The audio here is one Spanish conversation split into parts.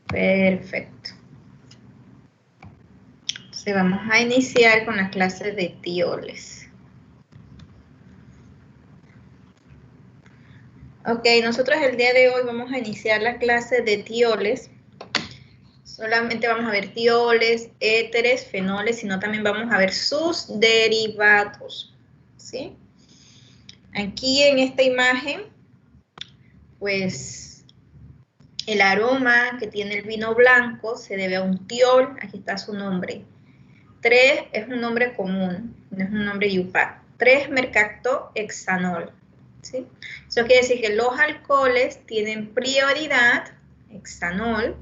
Perfecto. Entonces vamos a iniciar con las clases de tioles. Ok, nosotros el día de hoy vamos a iniciar la clase de tioles. Solamente vamos a ver tioles, éteres, fenoles, sino también vamos a ver sus derivados, ¿sí? Aquí en esta imagen, pues el aroma que tiene el vino blanco se debe a un tiol, aquí está su nombre. 3 es un nombre común, no es un nombre yupac. 3-mercaptohexanol, ¿sí? Eso quiere decir que los alcoholes tienen prioridad, hexanol,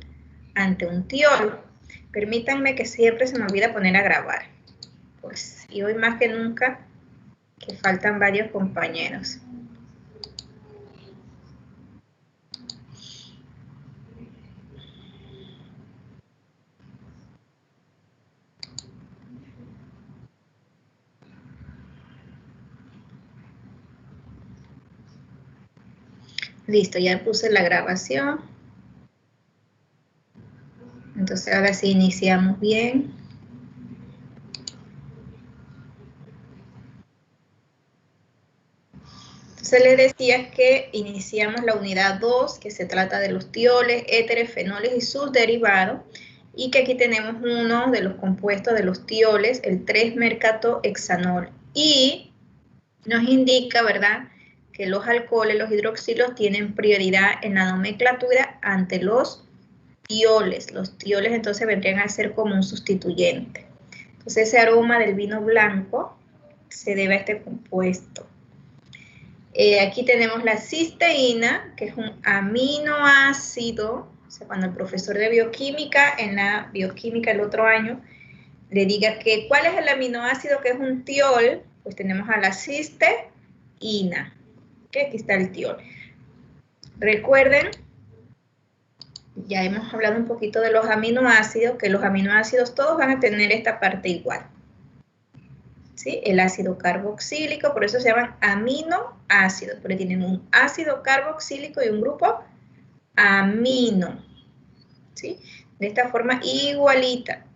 ante un tiol. Permítanme que siempre se me olvida poner a grabar. Pues, y hoy más que nunca, que faltan varios compañeros. Listo, ya puse la grabación. Entonces ahora sí iniciamos bien. Entonces les decía que iniciamos la unidad 2, que se trata de los tioles, éteres, fenoles y sus derivados, y que aquí tenemos uno de los compuestos de los tioles, el 3-mercaptohexanol, y nos indica, ¿verdad?, que los alcoholes, los hidroxilos, tienen prioridad en la nomenclatura ante los tioles. Los tioles entonces vendrían a ser como un sustituyente. Entonces ese aroma del vino blanco se debe a este compuesto. Aquí tenemos la cisteína, que es un aminoácido. O sea, cuando el profesor de bioquímica, en la bioquímica el otro año, le diga que cuál es el aminoácido que es un tiol, pues tenemos a la cisteína, que aquí está el tiol. Recuerden, ya hemos hablado un poquito de los aminoácidos, que los aminoácidos todos van a tener esta parte igual. ¿Sí? El ácido carboxílico, por eso se llaman aminoácidos, porque tienen un ácido carboxílico y un grupo amino, ¿sí? De esta forma igualita.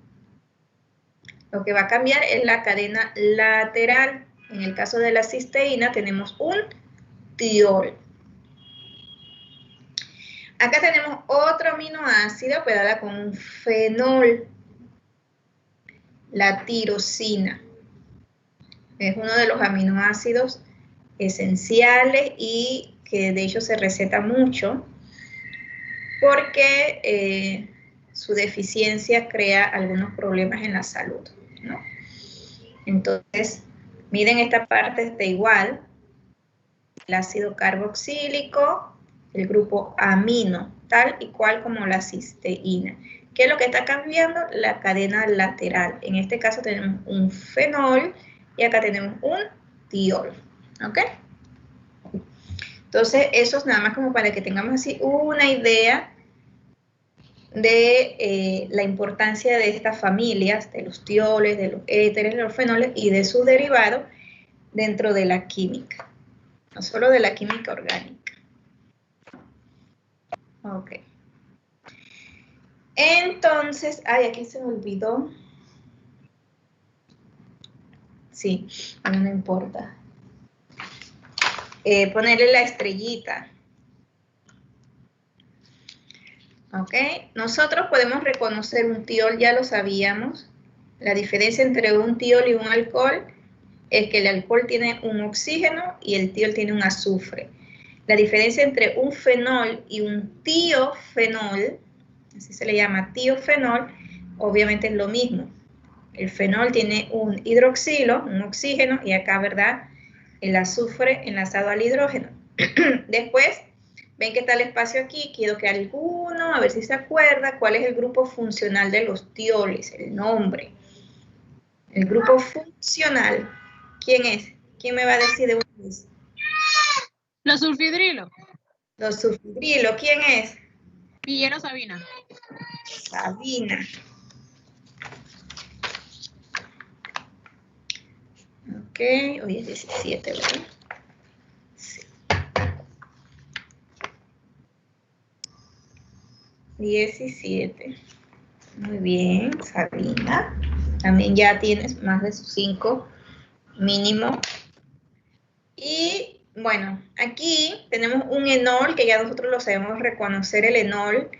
Lo que va a cambiar es la cadena lateral. En el caso de la cisteína tenemos un tiol. Acá tenemos otro aminoácido, pero ahora con un fenol, la tirosina. Es uno de los aminoácidos esenciales y que de hecho se receta mucho porque su deficiencia crea algunos problemas en la salud, ¿no? Entonces, miren esta parte está igual, el ácido carboxílico, el grupo amino, tal y cual como la cisteína. ¿Qué es lo que está cambiando? La cadena lateral. En este caso tenemos un fenol y acá tenemos un tiol, ¿ok? Entonces, eso es nada más como para que tengamos así una idea de la importancia de estas familias, de los tioles, de los éteres, de los fenoles y de sus derivados dentro de la química, no solo de la química orgánica. Ok. Entonces, ay, aquí se me olvidó. Sí, no importa. Ponerle la estrellita. Ok, nosotros podemos reconocer un tiol, ya lo sabíamos. La diferencia entre un tiol y un alcohol es que el alcohol tiene un oxígeno y el tiol tiene un azufre. La diferencia entre un fenol y un tiofenol, así se le llama tiofenol, obviamente es lo mismo. El fenol tiene un hidroxilo, un oxígeno, y acá, ¿verdad?, el azufre enlazado al hidrógeno. Después, ven que está el espacio aquí, quiero que alguno, a ver si se acuerda, cuál es el grupo funcional de los tioles, el nombre. El grupo funcional, ¿quién es? ¿Quién me va a decir de una vez? Los sulfidrilos. Los sulfidrilos, ¿quién es? Villero Sabina. Sabina. Ok, hoy es 17, ¿verdad? Sí. 17. Muy bien, Sabina. También ya tienes más de sus 5 mínimo. Y bueno, aquí tenemos un enol que ya nosotros lo sabemos reconocer, el enol,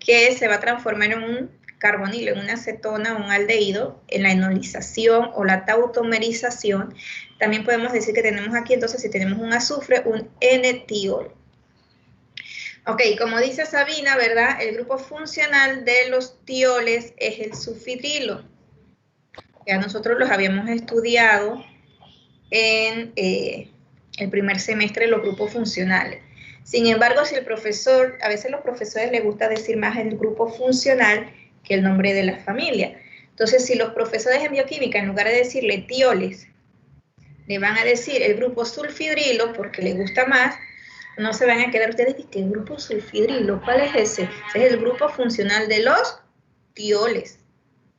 que se va a transformar en un carbonilo, en una acetona o un aldehído, en la enolización o la tautomerización. También podemos decir que tenemos aquí, entonces, si tenemos un azufre, un N-tiol. Ok, como dice Sabina, ¿verdad? El grupo funcional de los tioles es el sulfidrilo. Ya nosotros los habíamos estudiado en el primer semestre de los grupos funcionales. Sin embargo, si el profesor, a veces a los profesores les gusta decir más el grupo funcional que el nombre de la familia. Entonces, si los profesores en bioquímica, en lugar de decirle tioles, le van a decir el grupo sulfidrilo porque les gusta más, no se van a quedar ustedes y que el grupo sulfidrilo, ¿cuál es ese? Ese es el grupo funcional de los tioles.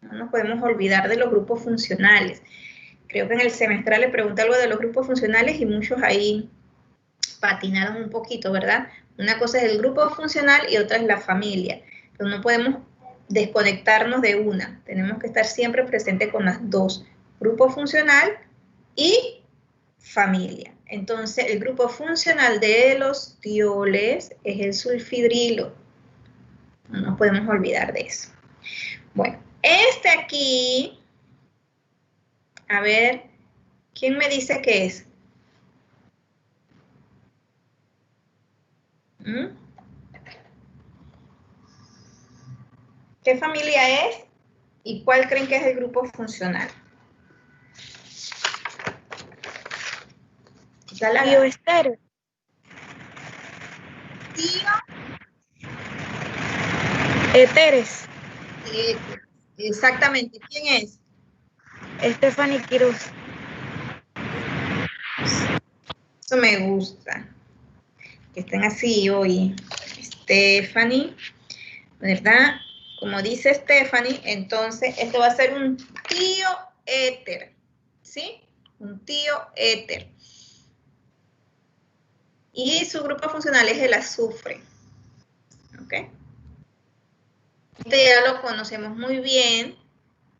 No nos podemos olvidar de los grupos funcionales. Creo que en el semestral le pregunté algo de los grupos funcionales y muchos ahí patinaron un poquito, ¿verdad? Una cosa es el grupo funcional y otra es la familia. Pero no podemos desconectarnos de una. Tenemos que estar siempre presentes con las dos. Grupo funcional y familia. Entonces, el grupo funcional de los tioles es el sulfidrilo. No nos podemos olvidar de eso. Bueno, este aquí, a ver, ¿quién me dice qué es? ¿Qué familia es? ¿Y cuál creen que es el grupo funcional? Bioesteres. Éteres. Exactamente. ¿Quién es? Stephanie Quiroz. Eso me gusta. Que estén así hoy. Stephanie, ¿verdad? Como dice Stephanie, entonces esto va a ser un tioéter. ¿Sí? Un tioéter. Y su grupo funcional es el azufre. ¿Ok? Este ya lo conocemos muy bien,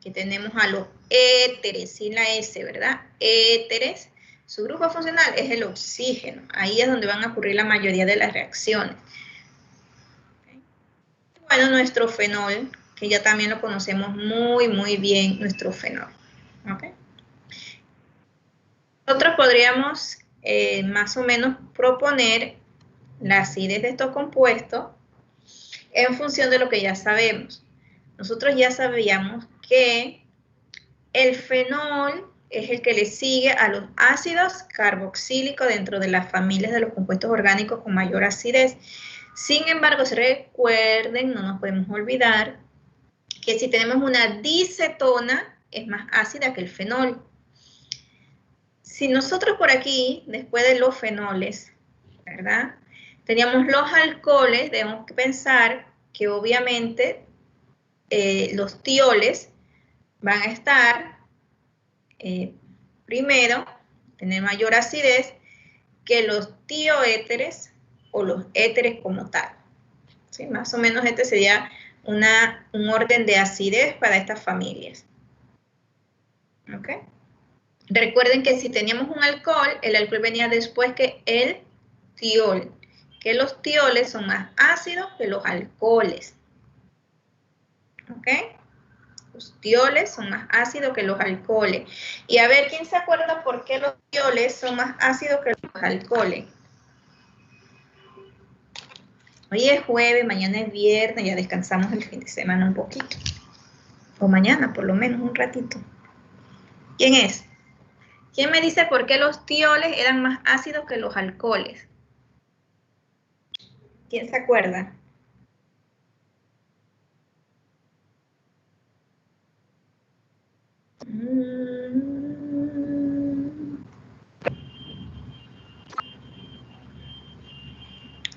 que tenemos a los éteres, sin la S, ¿verdad? Éteres. Su grupo funcional es el oxígeno. Ahí es donde van a ocurrir la mayoría de las reacciones. ¿Okay? Bueno, nuestro fenol, que ya también lo conocemos muy bien, nuestro fenol. ¿Okay? Nosotros podríamos más o menos proponer la acidez de estos compuestos en función de lo que ya sabemos. Nosotros ya sabíamos que el fenol es el que le sigue a los ácidos carboxílicos dentro de las familias de los compuestos orgánicos con mayor acidez. Sin embargo, si recuerden, no nos podemos olvidar que si tenemos una dicetona, es más ácida que el fenol. Si nosotros por aquí, después de los fenoles, ¿verdad? Teníamos los alcoholes, debemos pensar que obviamente los tioles van a estar primero, tener mayor acidez que los tioéteres o los éteres como tal. ¿Sí? Más o menos este sería un orden de acidez para estas familias. ¿Ok? Recuerden que si teníamos un alcohol, el alcohol venía después que el tiol, que los tioles son más ácidos que los alcoholes. ¿Ok? Los tioles son más ácidos que los alcoholes. Y a ver, ¿quién se acuerda por qué los tioles son más ácidos que los alcoholes? Hoy es jueves, mañana es viernes, ya descansamos el fin de semana un poquito. O mañana, por lo menos, un ratito. ¿Quién es? ¿Quién me dice por qué los tioles eran más ácidos que los alcoholes? ¿Quién se acuerda?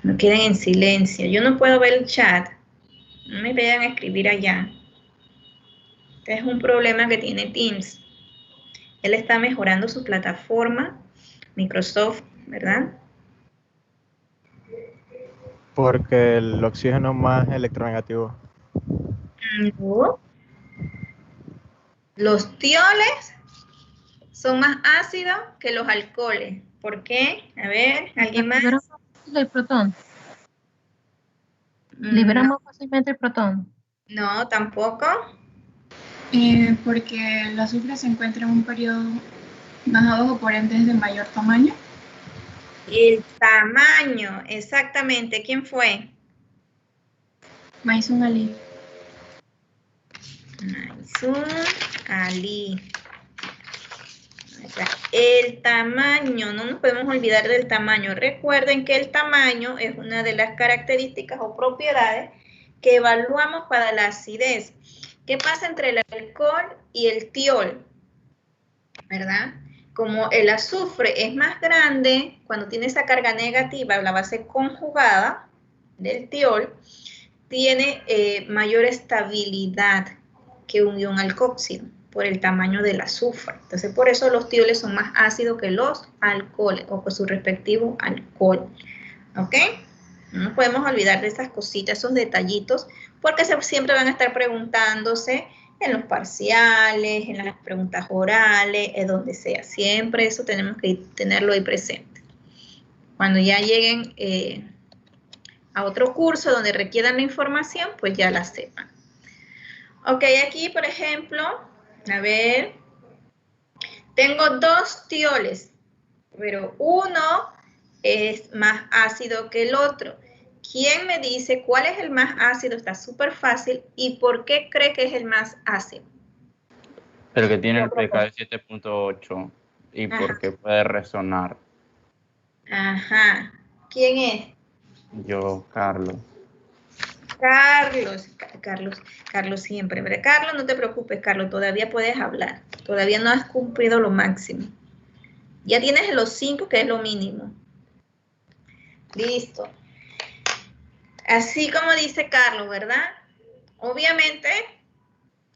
No queden en silencio. Yo no puedo ver el chat. No me vayan a escribir allá. Este es un problema que tiene Teams. Él está mejorando su plataforma, Microsoft, ¿verdad? Porque el oxígeno es más electronegativo. No. Los tioles son más ácidos que los alcoholes. ¿Por qué? A ver, ¿alguien más? Liberan más fácil el protón. Liberan más fácilmente el protón. No, tampoco. Porque el azufre se encuentra en un periodo más abajo, por ende es de mayor tamaño. El tamaño, exactamente. ¿Quién fue? Maison Ali. Maison Ali. El tamaño, no nos podemos olvidar del tamaño. Recuerden que el tamaño es una de las características o propiedades que evaluamos para la acidez. ¿Qué pasa entre el alcohol y el tiol? ¿Verdad? Como el azufre es más grande, cuando tiene esa carga negativa, la base conjugada del tiol, tiene mayor estabilidad que un ion alcoxilo por el tamaño del azufre. Entonces, por eso los tioles son más ácidos que los alcoholes o por su respectivo alcohol. ¿Ok? No nos podemos olvidar de esas cositas, esos detallitos, porque siempre van a estar preguntándose en los parciales, en las preguntas orales, en donde sea. Siempre eso tenemos que tenerlo ahí presente. Cuando ya lleguen a otro curso donde requieran la información, pues ya la sepan. Ok, aquí, por ejemplo, a ver, tengo dos tioles, pero uno es más ácido que el otro. ¿Quién me dice cuál es el más ácido? Está súper fácil. ¿Y por qué cree que es el más ácido? El que tiene el pK de 7.8 y Ajá. porque puede resonar. Ajá. ¿Quién es? Yo, Carlos. Carlos siempre. Pero Carlos, no te preocupes, Carlos, todavía puedes hablar. Todavía no has cumplido lo máximo. Ya tienes los 5, que es lo mínimo. Listo. Así como dice Carlos, ¿verdad? Obviamente,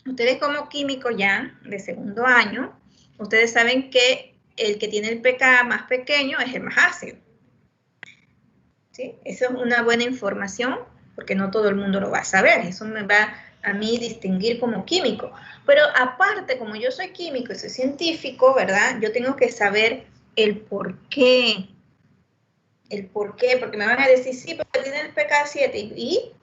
ustedes como químicos ya de segundo año, ustedes saben que el que tiene el pK más pequeño es el más ácido. ¿Sí? Eso es una buena información porque no todo el mundo lo va a saber. Eso me va a mí distinguir como químico. Pero aparte, como yo soy químico y soy científico, ¿verdad? Yo tengo que saber el por qué. El por qué, porque me van a decir, sí, porque tiene el pK 7. ¿Y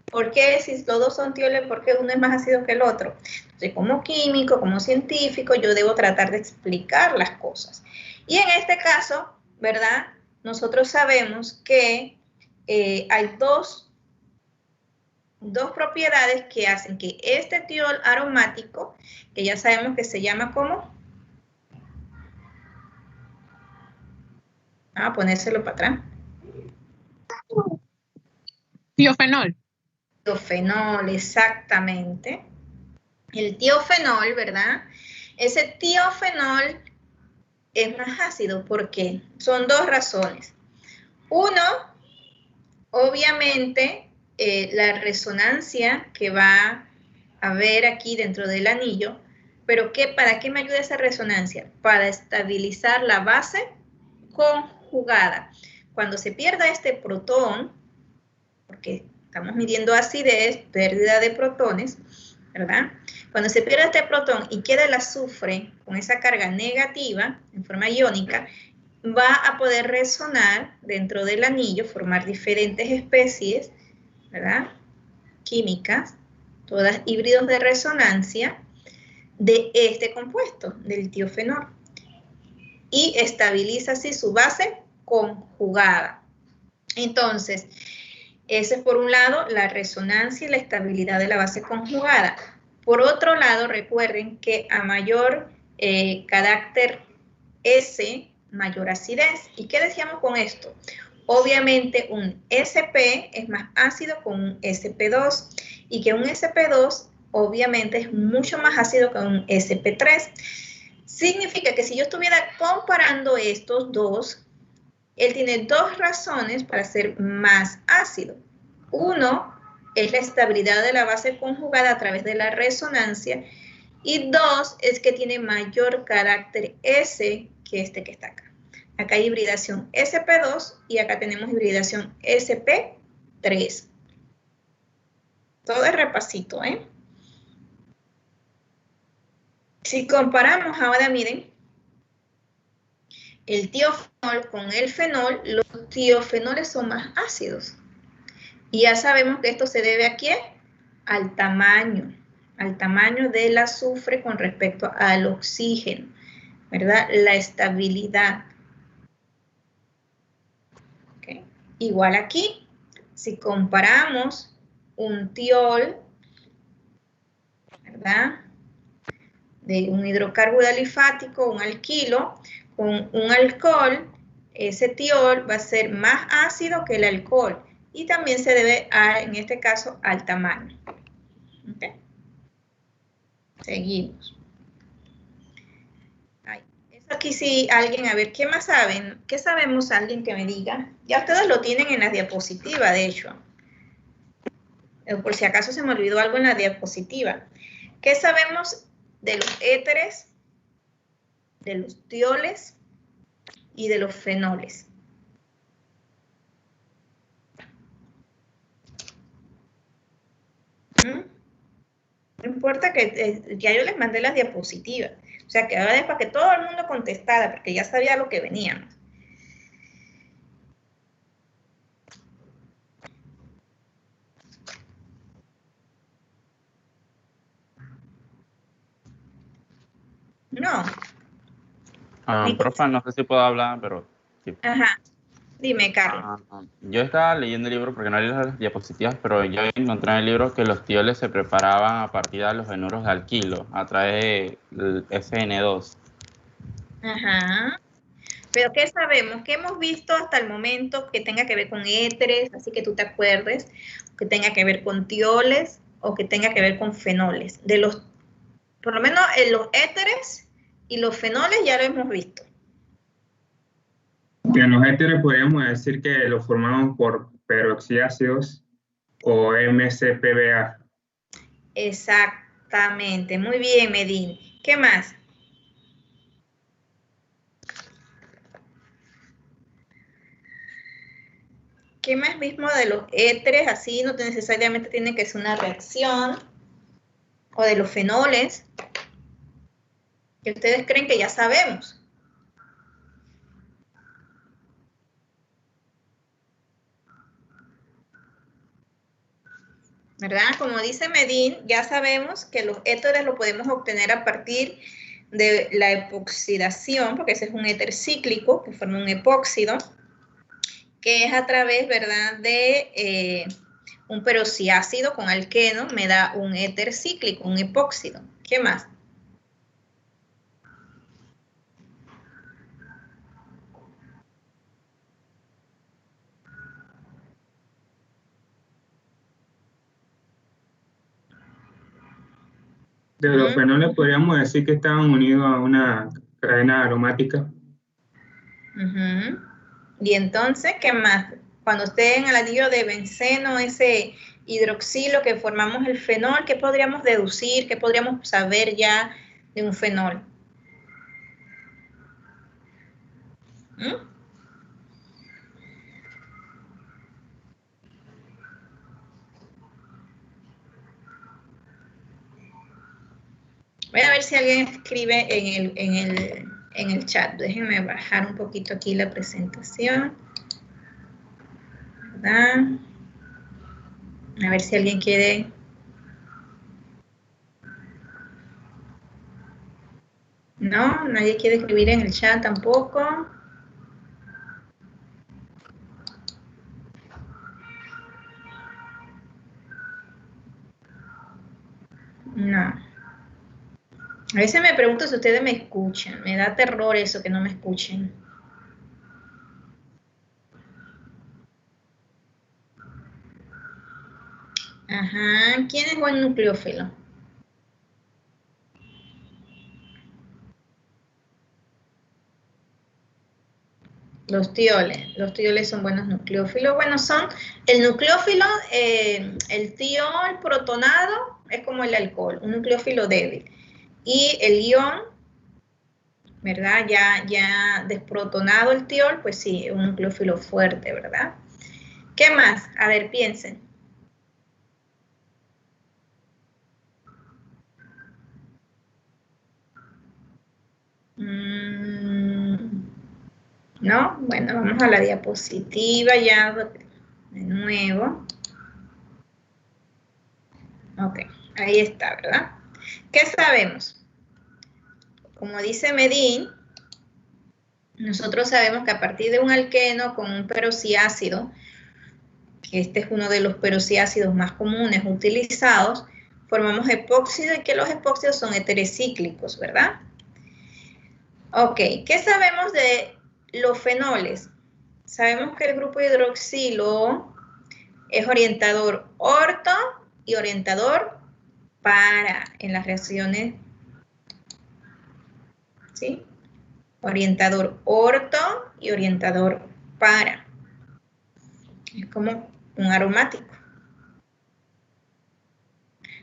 por qué? Si los dos son tioles, ¿por qué uno es más ácido que el otro? Entonces, como químico, como científico, yo debo tratar de explicar las cosas. Y en este caso, ¿verdad? Nosotros sabemos que hay dos propiedades que hacen que este tiol aromático, que ya sabemos que se llama ¿cómo? Vamos a ponérselo para atrás. Tiofenol. Tiofenol, exactamente. El tiofenol, ¿verdad? Ese tiofenol es más ácido. ¿Por qué? Son dos razones. Uno, obviamente, la resonancia que va a haber aquí dentro del anillo, pero ¿para qué me ayuda esa resonancia? Para estabilizar la base conjugada. Cuando se pierda este protón, porque estamos midiendo acidez, pérdida de protones, ¿verdad? Cuando se pierde este protón y queda el azufre con esa carga negativa en forma iónica, va a poder resonar dentro del anillo, formar diferentes especies, ¿verdad? Químicas, todas híbridos de resonancia de este compuesto, del tiofenol. Y estabiliza así su base conjugada. Entonces, ese es por un lado la resonancia y la estabilidad de la base conjugada. Por otro lado, recuerden que a mayor carácter S, mayor acidez. ¿Y qué decíamos con esto? Obviamente un SP es más ácido con un SP2 y que un SP2 obviamente es mucho más ácido que un SP3. Significa que si yo estuviera comparando estos dos, él tiene dos razones para ser más ácido. Uno es la estabilidad de la base conjugada a través de la resonancia y dos es que tiene mayor carácter S que este que está acá. Acá hay hibridación SP2 y acá tenemos hibridación SP3. 3. Todo es repasito, ¿eh? Si comparamos ahora, miren, el tiofenol con el fenol, los tiofenoles son más ácidos. Y ya sabemos que esto se debe ¿a qué? Al tamaño del azufre con respecto al oxígeno, ¿verdad? La estabilidad. ¿Okay? Igual aquí, si comparamos un tiol, ¿verdad? De un hidrocarburo alifático, un alquilo, con un alcohol, ese tiol va a ser más ácido que el alcohol. Y también se debe, en este caso, al tamaño. ¿Okay? Seguimos. Aquí sí, alguien, a ver, ¿qué más saben? ¿Qué sabemos? Alguien que me diga. Ya ustedes lo tienen en la diapositiva, de hecho. Por si acaso se me olvidó algo en la diapositiva. ¿Qué sabemos de los éteres, de los tioles y de los fenoles? No importa que ya yo les mandé las diapositivas. O sea, que ahora es para que todo el mundo contestara, porque ya sabía lo que veníamos. No. Profe, no sé si puedo hablar, pero... Sí. Ajá. Dime, Carlos. Yo estaba leyendo el libro porque no leí las diapositivas, pero yo encontré en el libro que los tioles se preparaban a partir de los enuros de alquilo, a través del SN2. Ajá. Pero ¿qué sabemos? ¿Qué hemos visto hasta el momento que tenga que ver con éteres, así que tú te acuerdes, que tenga que ver con tioles o que tenga que ver con fenoles? De los, por lo menos en los éteres y los fenoles ya lo hemos visto. En los éteres podríamos decir que lo formamos por peroxiácidos o MCPBA. Exactamente, muy bien, Medín. ¿Qué más? ¿Qué más mismo de los éteres? Así no necesariamente tiene que ser una reacción. O de los fenoles. Que ustedes creen que ya sabemos. ¿Verdad? Como dice Medín, ya sabemos que los éteres lo podemos obtener a partir de la epoxidación, porque ese es un éter cíclico que forma un epóxido, que es a través, ¿verdad?, de un peroxiácido con alqueno, me da un éter cíclico, un epóxido. ¿Qué más? De los fenoles podríamos decir que estaban unidos a una cadena aromática. Y entonces, ¿qué más? Cuando esté en el anillo de benceno, ese hidroxilo que formamos el fenol, ¿qué podríamos deducir? ¿Qué podríamos saber ya de un fenol? Voy a ver si alguien escribe en el chat. Déjenme bajar un poquito aquí la presentación. ¿Verdad? A ver si alguien quiere. No, nadie quiere escribir en el chat tampoco. No. A veces me pregunto si ustedes me escuchan. Me da terror eso, que no me escuchen. Ajá. ¿Quién es buen nucleófilo? Los tioles son buenos nucleófilos. Bueno, son el nucleófilo, el tiol protonado es como el alcohol, un nucleófilo débil. Y el ion, ¿verdad? Ya desprotonado el tiol, pues sí, un nucleófilo fuerte, ¿verdad? ¿Qué más? A ver, piensen. ¿No? Bueno, vamos a la diapositiva ya de nuevo. Ok, ahí está, ¿verdad? ¿Qué sabemos? Como dice Medin, nosotros sabemos que a partir de un alqueno con un peroxiácido, que este es uno de los peroxiácidos más comunes utilizados, formamos epóxido y que los epóxidos son heterocíclicos, ¿verdad? Ok, ¿qué sabemos de los fenoles? Sabemos que el grupo hidroxilo es orientador orto y orientador para en las reacciones, ¿sí? Orientador orto y orientador para. Es como un aromático.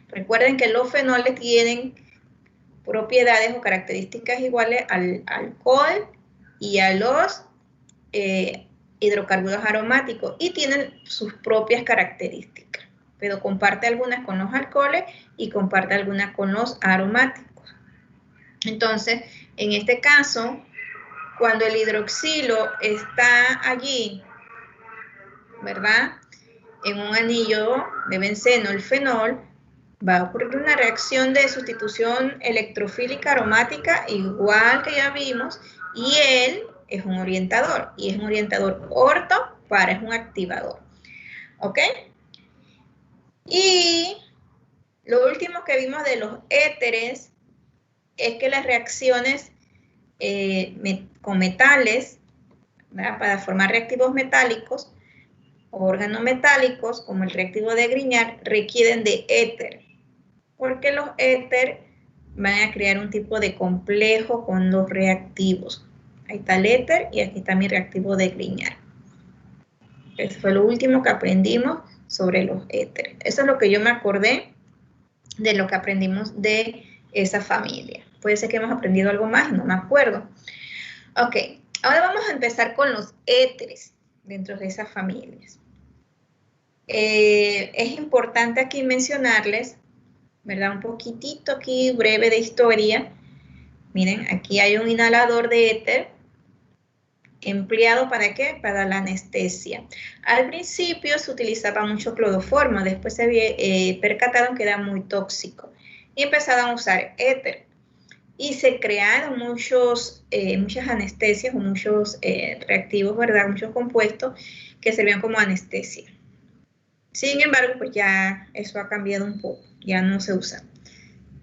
Recuerden que los fenoles tienen propiedades o características iguales al alcohol y a los hidrocarburos aromáticos y tienen sus propias características, pero comparte algunas con los alcoholes y comparte algunas con los aromáticos. Entonces, en este caso, cuando el hidroxilo está allí, ¿verdad? En un anillo de benceno, el fenol, va a ocurrir una reacción de sustitución electrofílica aromática, igual que ya vimos, y él es un orientador, y es un orientador orto para, es un activador. ¿Ok? Y lo último que vimos de los éteres es que las reacciones con metales, ¿verdad? Para formar reactivos metálicos, organometálicos, como el reactivo de Grignard, requieren de éter, porque los éter van a crear un tipo de complejo con los reactivos. Ahí está el éter y aquí está mi reactivo de Grignard. Eso fue lo último que aprendimos sobre los éteres. Eso es lo que yo me acordé de lo que aprendimos de esa familia. Puede ser que hemos aprendido algo más, no me acuerdo. Ok, ahora vamos a empezar con los éteres dentro de esas familias. Es importante aquí mencionarles, ¿verdad? Un poquitito aquí breve de historia. Miren, aquí hay un inhalador de éter empleado ¿para qué? Para la anestesia. Al principio se utilizaba mucho cloroformo, después se percataron que era muy tóxico y empezaron a usar éter. Y se crearon muchas anestesias o muchos reactivos, ¿verdad? Muchos compuestos que servían como anestesia. Sin embargo, pues ya eso ha cambiado un poco, ya no se usa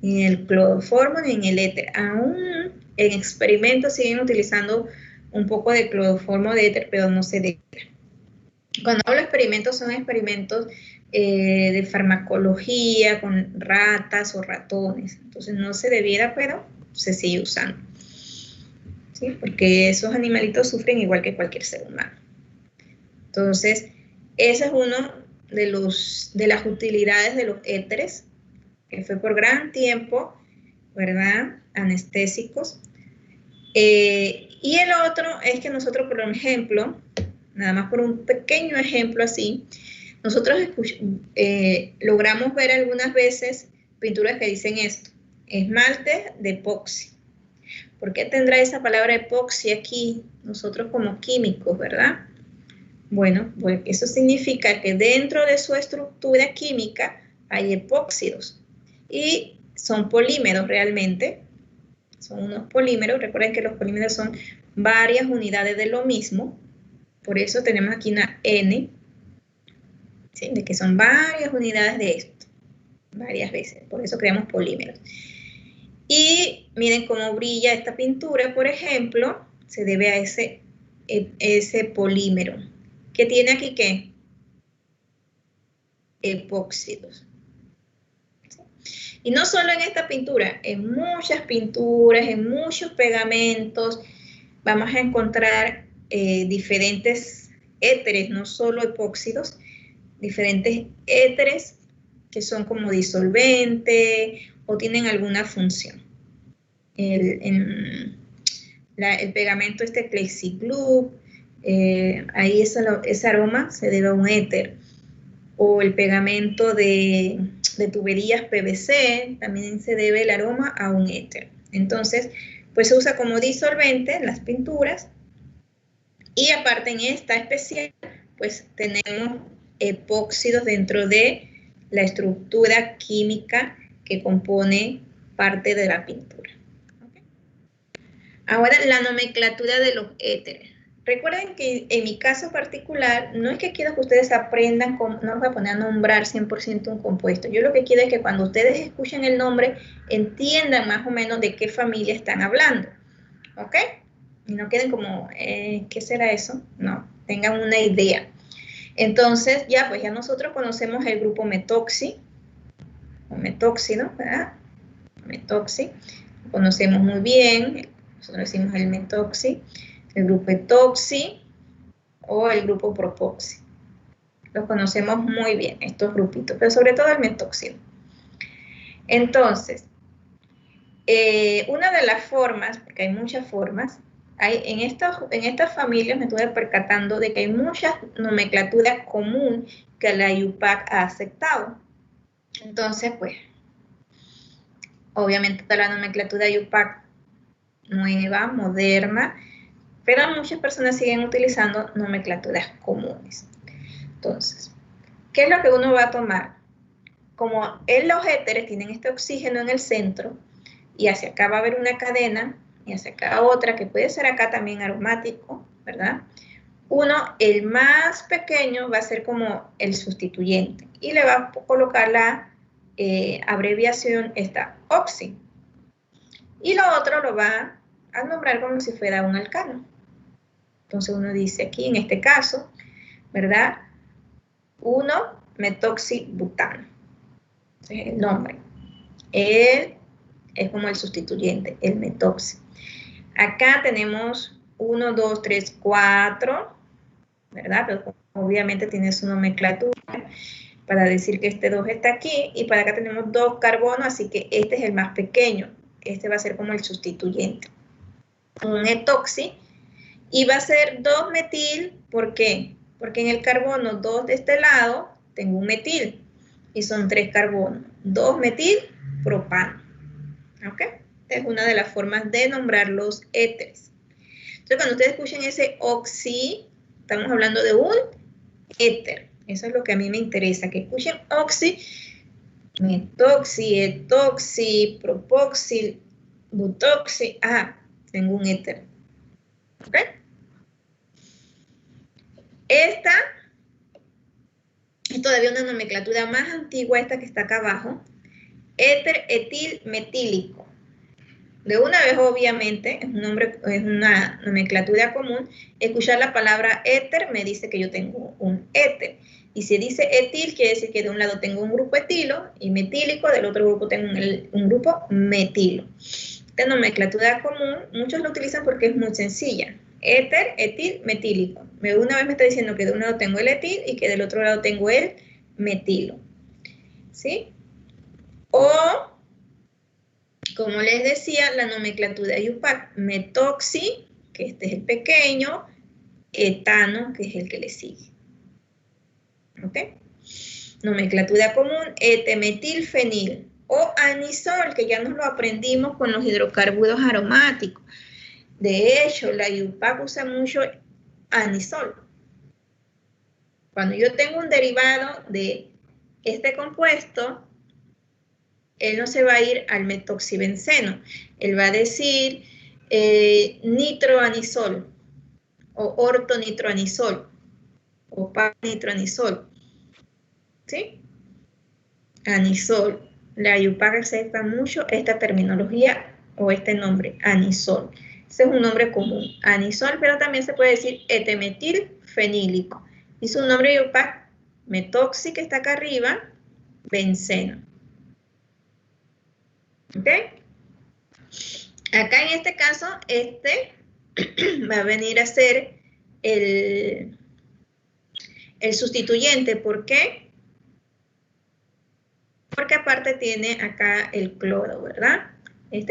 ni el cloroformo ni en el éter. Aún en experimentos siguen utilizando un poco de cloroformo de éter, pero no se debe. Cuando hablo de experimentos, son experimentos de farmacología con ratas o ratones. Entonces no se debiera, pero se sigue usando. ¿Sí? Porque esos animalitos sufren igual que cualquier ser humano. Entonces, ese es uno de las utilidades de los éteres, que fue por gran tiempo, ¿verdad? Anestésicos. Y el otro es que nosotros, por ejemplo, nada más por un pequeño ejemplo así, nosotros logramos ver algunas veces pinturas que dicen esto, esmalte de epoxi. ¿Por qué tendrá esa palabra epoxi aquí? Nosotros como químicos, ¿verdad? Bueno, pues eso significa que dentro de su estructura química hay epóxidos y son polímeros realmente. Son unos polímeros. Recuerden que los polímeros son varias unidades de lo mismo. Por eso tenemos aquí una N, ¿sí? De que son varias unidades de esto. Varias veces. Por eso creamos polímeros. Y miren cómo brilla esta pintura, por ejemplo, se debe a ese polímero. ¿Qué tiene aquí qué? Epóxidos. Y no solo en esta pintura, en muchas pinturas, en muchos pegamentos, vamos a encontrar diferentes éteres, no solo epóxidos, diferentes éteres que son como disolventes o tienen alguna función. El pegamento Plexiglu, ahí ese aroma se debe a un éter. O el pegamento de tuberías PVC, también se debe el aroma a un éter. Entonces, pues se usa como disolvente en las pinturas. Y aparte en esta especial, pues tenemos epóxidos dentro de la estructura química que compone parte de la pintura. ¿Okay? Ahora, la nomenclatura de los éteres. Recuerden que en mi caso particular, no es que quiero que ustedes aprendan, no los voy a poner a nombrar 100% un compuesto. Yo lo que quiero es que cuando ustedes escuchen el nombre, entiendan más o menos de qué familia están hablando. ¿Ok? Y no queden como, ¿qué será eso? No, tengan una idea. Entonces, pues ya nosotros conocemos el grupo metoxi, o metóxido, ¿verdad? Metoxi, lo conocemos muy bien, nosotros decimos el metoxi, el grupo etoxi o el grupo propoxi. Los conocemos muy bien, estos grupitos, pero sobre todo el metoxi. Entonces, una de las formas, porque hay muchas formas, en estas familias me estuve percatando de que hay muchas nomenclaturas comunes que la IUPAC ha aceptado. Entonces, pues, obviamente está la nomenclatura IUPAC nueva, moderna, pero muchas personas siguen utilizando nomenclaturas comunes. Entonces, ¿qué es lo que uno va a tomar? Como los éteres tienen este oxígeno en el centro, y hacia acá va a haber una cadena, y hacia acá otra, que puede ser acá también aromático, ¿verdad? El más pequeño va a ser como el sustituyente, y le va a colocar la abreviación, esta oxi. Y lo otro lo va a nombrar como si fuera un alcano. Entonces uno dice aquí, en este caso, ¿verdad? 1-metoxibutano. Entonces el nombre. Él es como el sustituyente, el metoxi. Acá tenemos 1, 2, 3, 4, ¿verdad? Pero obviamente tiene su nomenclatura para decir que este 2 está aquí, y para acá tenemos 2 carbonos, así que este es el más pequeño. Este va a ser como el sustituyente. Un etoxi, y va a ser 2-metil, ¿por qué? Porque en el carbono 2 de este lado tengo un metil, y son 3 carbonos. 2-metil propano. ¿Ok? Es una de las formas de nombrar los éteres. Entonces, cuando ustedes escuchen ese oxi, estamos hablando de un éter. Eso es lo que a mí me interesa, que escuchen oxi, metoxi, etoxi, propoxi, butoxi. Tengo un éter. ¿Ok? Esta es todavía una nomenclatura más antigua, esta que está acá abajo. Éter etil metílico. De una vez, obviamente, es una nomenclatura común. Escuchar la palabra éter me dice que yo tengo un éter. Y si dice etil, quiere decir que de un lado tengo un grupo etilo, y metílico, del otro grupo tengo un grupo metilo. Esta nomenclatura común, muchos lo utilizan porque es muy sencilla. Éter, etil, metílico. Una vez me está diciendo que de un lado tengo el etil y que del otro lado tengo el metilo. ¿Sí? O, como les decía, la nomenclatura IUPAC, metoxi, que este es el pequeño, etano, que es el que le sigue. ¿Ok? Nomenclatura común, etemetilfenil o anisol, que ya nos lo aprendimos con los hidrocarburos aromáticos. De hecho, la IUPAC usa mucho anisol. Cuando yo tengo un derivado de este compuesto, él no se va a ir al metoxibenceno. Él va a decir nitroanisol o ortonitroanisol o pan-nitroanisol. ¿Sí? Anisol. La IUPAC acepta mucho esta terminología o este nombre, anisol. Ese es un nombre común, anisol, pero también se puede decir etemetilfenílico. Y su nombre IUPAC, metoxi, que está acá arriba, benceno. ¿Ok? Acá en este caso, va a venir a ser el sustituyente. ¿Por qué? Porque aparte tiene acá el cloro, ¿verdad?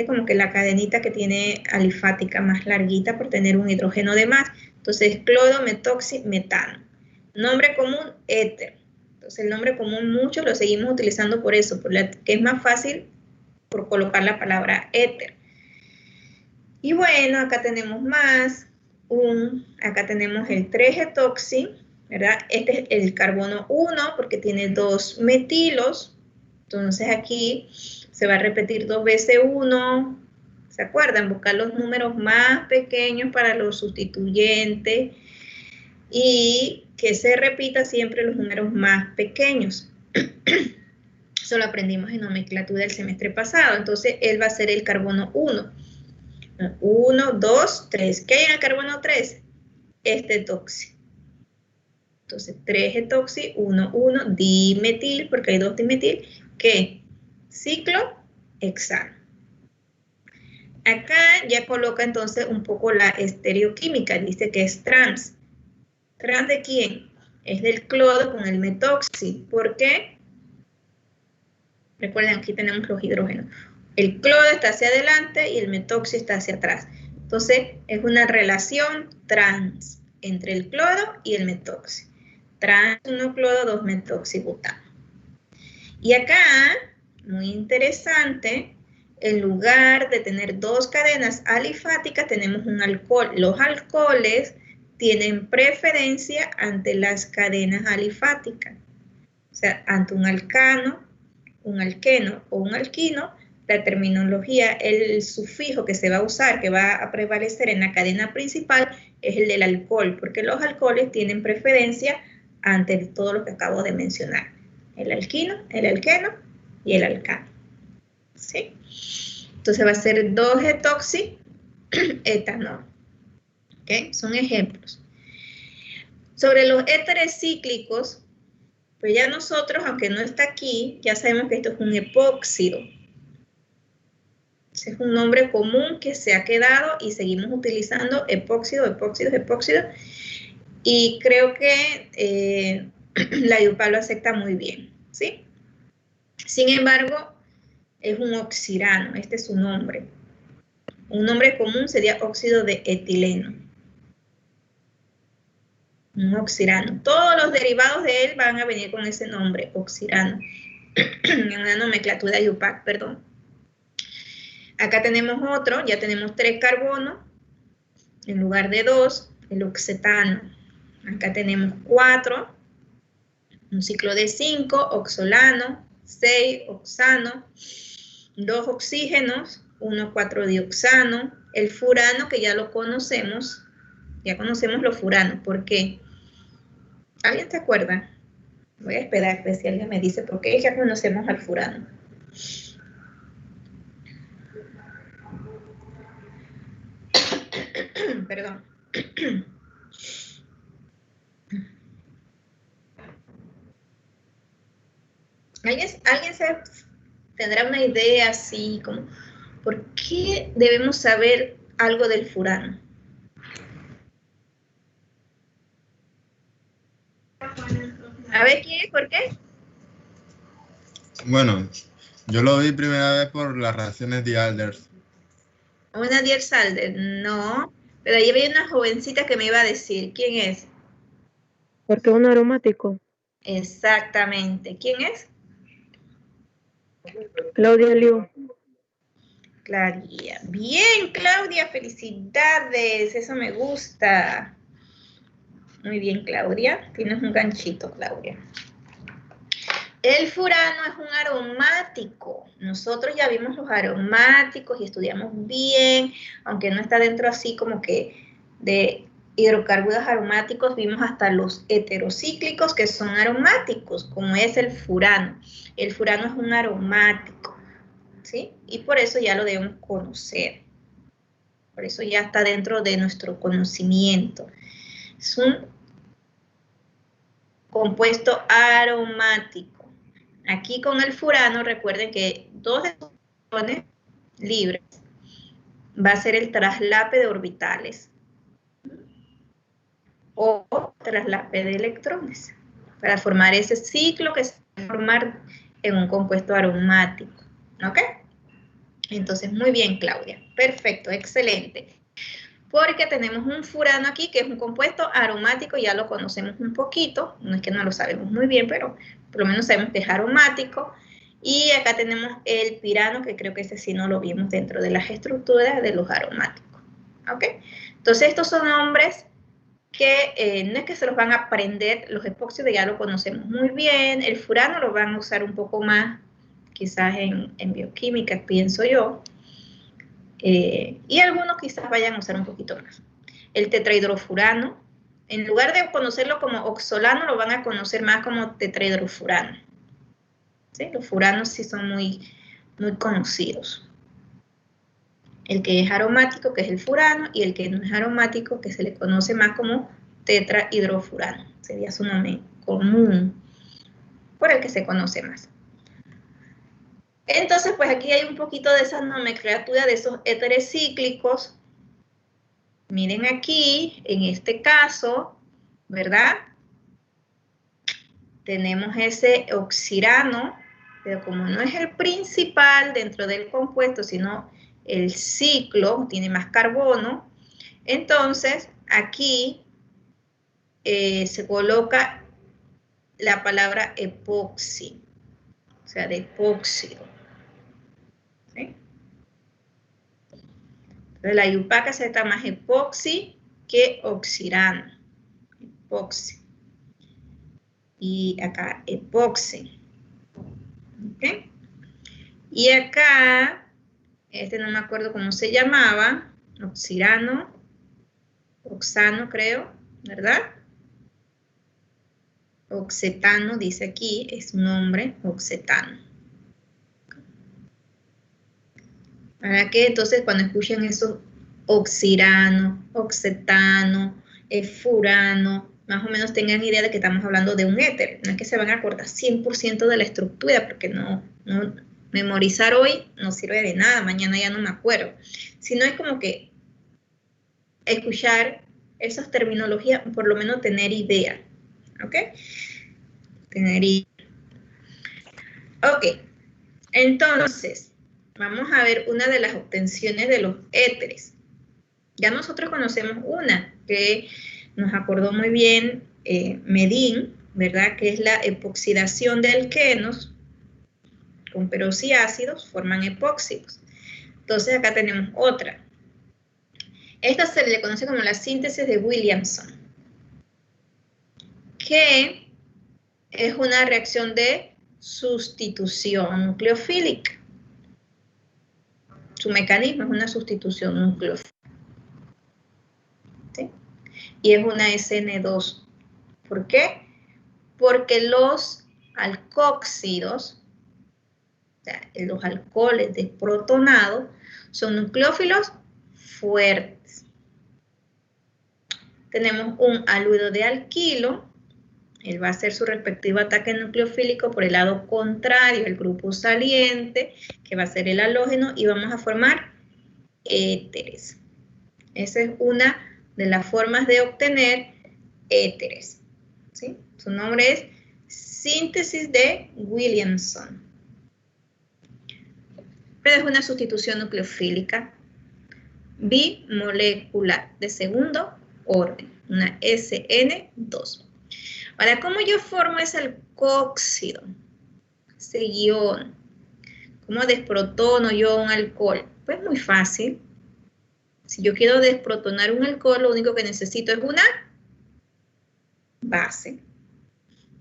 Como que la cadenita que tiene alifática más larguita por tener un hidrógeno de más. Entonces, clodo, metoxi, metano. Nombre común, éter. Entonces, el nombre común muchos lo seguimos utilizando por eso, que es más fácil por colocar la palabra éter. Y bueno, acá tenemos más. Acá tenemos el 3-etoxi, ¿verdad? Este es el carbono 1 porque tiene 2 metilos. Entonces aquí se va a repetir 2 veces 1. ¿Se acuerdan? Buscar los números más pequeños para los sustituyentes y que se repita siempre los números más pequeños. Eso lo aprendimos en nomenclatura el semestre pasado. Entonces él va a ser el carbono 1. 1, 2, 3. ¿Qué hay en el carbono 3? Este etoxi. Entonces 3-etoxi, 1, 1, dimetil, porque hay 2 dimetil. ¿Qué? Ciclohexano. Acá ya coloca entonces un poco la estereoquímica. Dice que es trans. ¿Trans de quién? Es del clodo con el metoxi. ¿Por qué? Recuerden, aquí tenemos los hidrógenos. El clodo está hacia adelante y el metoxi está hacia atrás. Entonces, es una relación trans entre el clodo y el metoxi. Trans 1 clodo, 2 metoxibutano. Y acá, muy interesante, en lugar de tener 2 cadenas alifáticas, tenemos un alcohol. Los alcoholes tienen preferencia ante las cadenas alifáticas. O sea, ante un alcano, un alqueno o un alquino, la terminología, el sufijo que se va a usar, que va a prevalecer en la cadena principal, es el del alcohol, porque los alcoholes tienen preferencia ante todo lo que acabo de mencionar. El alquino, el alqueno y el alcano. ¿Sí? Entonces va a ser 2-etoxi etanol. ¿Ok? Son ejemplos. Sobre los éteres cíclicos, pues ya nosotros, aunque no está aquí, ya sabemos que esto es un epóxido. Es un nombre común que se ha quedado y seguimos utilizando epóxido, epóxidos, epóxido. Y creo que la IUPAC lo acepta muy bien, ¿sí? Sin embargo, es un oxirano, este es su nombre. Un nombre común sería óxido de etileno. Un oxirano. Todos los derivados de él van a venir con ese nombre, oxirano. En una nomenclatura IUPAC, perdón. Acá tenemos otro, ya tenemos 3 carbonos, en lugar de 2, el oxetano. Acá tenemos 4, un ciclo de 5, oxolano, 6, oxano, 2 oxígenos, 1, 4-dioxano, el furano que ya lo conocemos, ya conocemos los furanos. ¿Por qué? ¿Alguien se acuerda? Voy a esperar que si alguien me dice por qué ya conocemos al furano. Perdón. ¿Alguien tendrá una idea así como por qué debemos saber algo del furano? A ver, ¿quién? ¿Por qué? Bueno, yo lo vi primera vez por las reacciones de Alders. Una Diersalder, no. Pero ahí había una jovencita que me iba a decir. ¿Quién es? Porque es un aromático. Exactamente. ¿Quién es? Claudia Liu. Claudia. Bien, Claudia, felicidades. Eso me gusta. Muy bien, Claudia. Tienes un ganchito, Claudia. El furano es un aromático. Nosotros ya vimos los aromáticos y estudiamos bien, aunque no está dentro así como que de hidrocarburos aromáticos, vimos hasta los heterocíclicos que son aromáticos, como es el furano. El furano es un aromático, ¿sí? Y por eso ya lo debemos conocer. Por eso ya está dentro de nuestro conocimiento. Es un compuesto aromático. Aquí con el furano, recuerden que 2 electrones libres va a ser el traslape de orbitales o traslape de electrones para formar ese ciclo que se va a formar en un compuesto aromático. ¿Ok? Entonces, muy bien, Claudia. Perfecto, excelente. porque tenemos un furano aquí que es un compuesto aromático, ya lo conocemos un poquito, no es que no lo sabemos muy bien, pero por lo menos sabemos que es aromático. Y acá tenemos el pirano, que creo que ese sí no lo vimos dentro de las estructuras de los aromáticos. ¿Ok? Entonces estos son nombres que no es que se los van a aprender, los epóxidos ya lo conocemos muy bien, el furano lo van a usar un poco más, quizás en bioquímica, pienso yo, y algunos quizás vayan a usar un poquito más. El tetrahidrofurano, en lugar de conocerlo como oxolano, lo van a conocer más como tetrahidrofurano. ¿Sí? Los furanos sí son muy conocidos. El que es aromático, que es el furano, y el que no es aromático, que se le conoce más como tetrahidrofurano. Sería su nombre común, por el que se conoce más. Entonces, pues aquí hay un poquito de esa nomenclatura de esos éteres cíclicos. Miren aquí, en este caso, ¿verdad? Tenemos ese oxirano, pero como no es el principal dentro del compuesto, sino el ciclo, tiene más carbono, entonces aquí se coloca la palabra epoxi, o sea, de epóxido. ¿Sí? Entonces la iupaca se está más epoxi que oxirano. Epoxi. Y acá epoxi. ¿Ok? Y acá, este no me acuerdo cómo se llamaba, oxirano, oxano creo, ¿verdad? Oxetano, dice aquí, es un nombre, oxetano. ¿Para qué? Entonces, cuando escuchen eso, oxirano, oxetano, furano, más o menos tengan idea de que estamos hablando de un éter. No es que se van a acordar 100% de la estructura, porque no memorizar hoy no sirve de nada, mañana ya no me acuerdo. Sino es como que escuchar esas terminologías, por lo menos tener idea. ¿Ok? Tener idea. Ok. Entonces, vamos a ver una de las obtenciones de los éteres. Ya nosotros conocemos una que nos acordó muy bien Medin, ¿verdad? Que es la epoxidación de alquenos con peroxiácidos, forman epóxidos. Entonces acá tenemos otra. Esta se le conoce como la síntesis de Williamson, que es una reacción de sustitución nucleofílica. Su mecanismo es una sustitución nucleofílica. ¿Sí? Y es una SN2. ¿Por qué? Porque los alcóxidos, o sea, los alcoholes desprotonados, son nucleófilos fuertes. Tenemos un áluido de alquilo, él va a hacer su respectivo ataque nucleofílico por el lado contrario, el grupo saliente, que va a ser el halógeno, y vamos a formar éteres. Esa es una de las formas de obtener éteres. ¿Sí? Su nombre es síntesis de Williamson. Pero es una sustitución nucleofílica bimolecular de segundo orden, una SN2. Ahora, ¿cómo yo formo ese alcóxido? Ese ion. ¿Cómo desprotono yo un alcohol? Pues muy fácil. Si yo quiero desprotonar un alcohol, lo único que necesito es una base.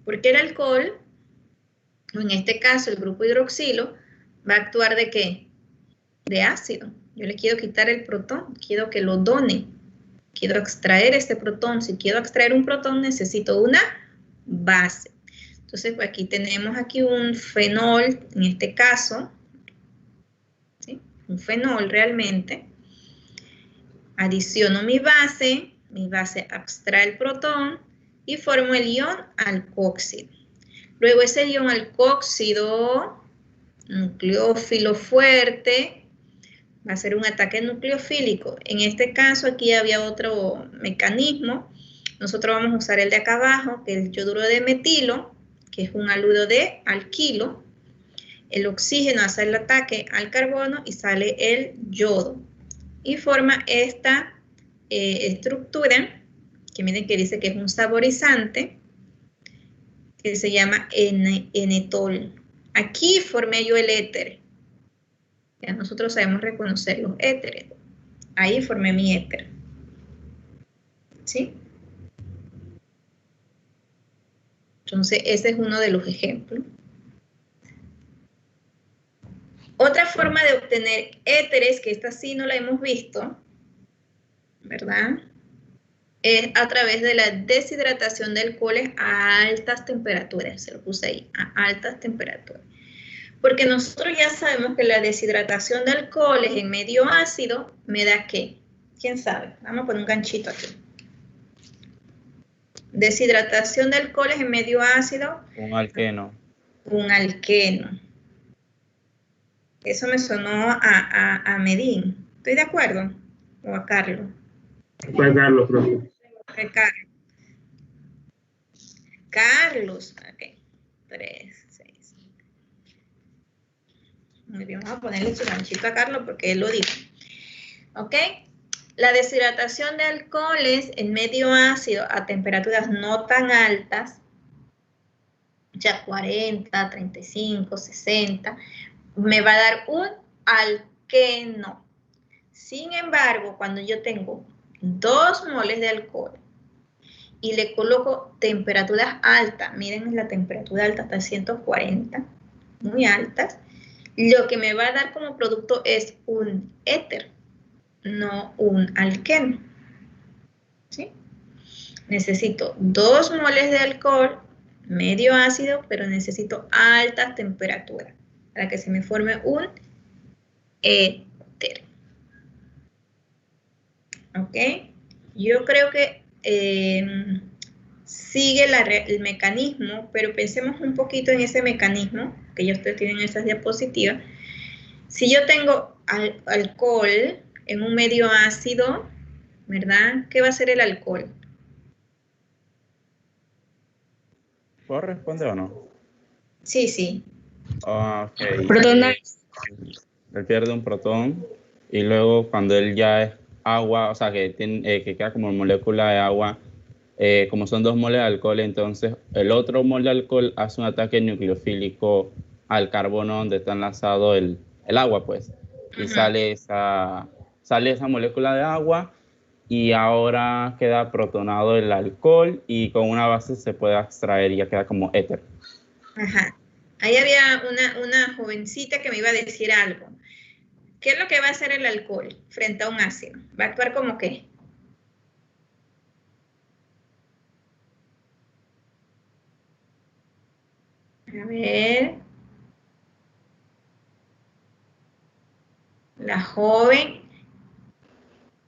Porque el alcohol, o en este caso el grupo hidroxilo, va a actuar ¿de qué? De ácido. Yo le quiero quitar el protón, quiero que lo done. Quiero extraer este protón. Si quiero extraer un protón, necesito una base. Entonces, pues aquí tenemos aquí un fenol, en este caso, ¿sí? Un fenol realmente. Adiciono mi base extrae el protón y formo el ion alcóxido. Luego ese ion alcóxido, nucleófilo fuerte, va a ser un ataque nucleofílico. En este caso aquí había otro mecanismo. Nosotros vamos a usar el de acá abajo, que es el yoduro de metilo, que es un áluido de alquilo. El oxígeno hace el ataque al carbono y sale el yodo. Y forma esta estructura, que miren que dice que es un saborizante, que se llama N-tol. Aquí formé yo el éter. Ya nosotros sabemos reconocer los éteres. Ahí formé mi éter. ¿Sí? Entonces, ese es uno de los ejemplos. Otra forma de obtener éteres, que esta sí no la hemos visto, ¿verdad? Es a través de la deshidratación de alcoholes a altas temperaturas. Se lo puse ahí, a altas temperaturas. Porque nosotros ya sabemos que la deshidratación de alcoholes en medio ácido me da ¿qué? ¿Quién sabe? Vamos a poner un ganchito aquí. Deshidratación de alcoholes en medio ácido. Un alqueno. Un alqueno. Eso me sonó a Medín. ¿Estoy de acuerdo? ¿O a Carlos? Fue Carlos, profe. Carlos. Ok. 3, 6. Muy bien, vamos a ponerle su ganchito a Carlos porque él lo dijo. Ok. La deshidratación de alcoholes en medio ácido a temperaturas no tan altas, ya 40, 35, 60, me va a dar un alqueno. Sin embargo, cuando yo tengo 2 moles de alcohol y le coloco temperaturas altas, miren la temperatura alta hasta 140, muy altas, lo que me va a dar como producto es un éter, no un alqueno. ¿Sí? Necesito 2 moles de alcohol, medio ácido, pero necesito altas temperaturas para que se me forme un éter. ¿Ok? Yo creo que sigue el mecanismo, pero pensemos un poquito en ese mecanismo que ya ustedes tienen en esas diapositivas. Si yo tengo alcohol en un medio ácido, ¿verdad? ¿Qué va a hacer el alcohol? ¿Puedo responder o no? Sí, sí. Ok. Protonar. Él pierde un protón y luego cuando él ya es agua, o sea, que queda como molécula de agua, como son 2 moles de alcohol, entonces el otro mol de alcohol hace un ataque nucleofílico al carbono donde está enlazado el agua, pues. Y sale esa molécula de agua y ahora queda protonado el alcohol y con una base se puede extraer y ya queda como éter. Ajá. Ahí había una jovencita que me iba a decir algo. ¿Qué es lo que va a hacer el alcohol frente a un ácido? ¿Va a actuar como qué? A ver. La joven.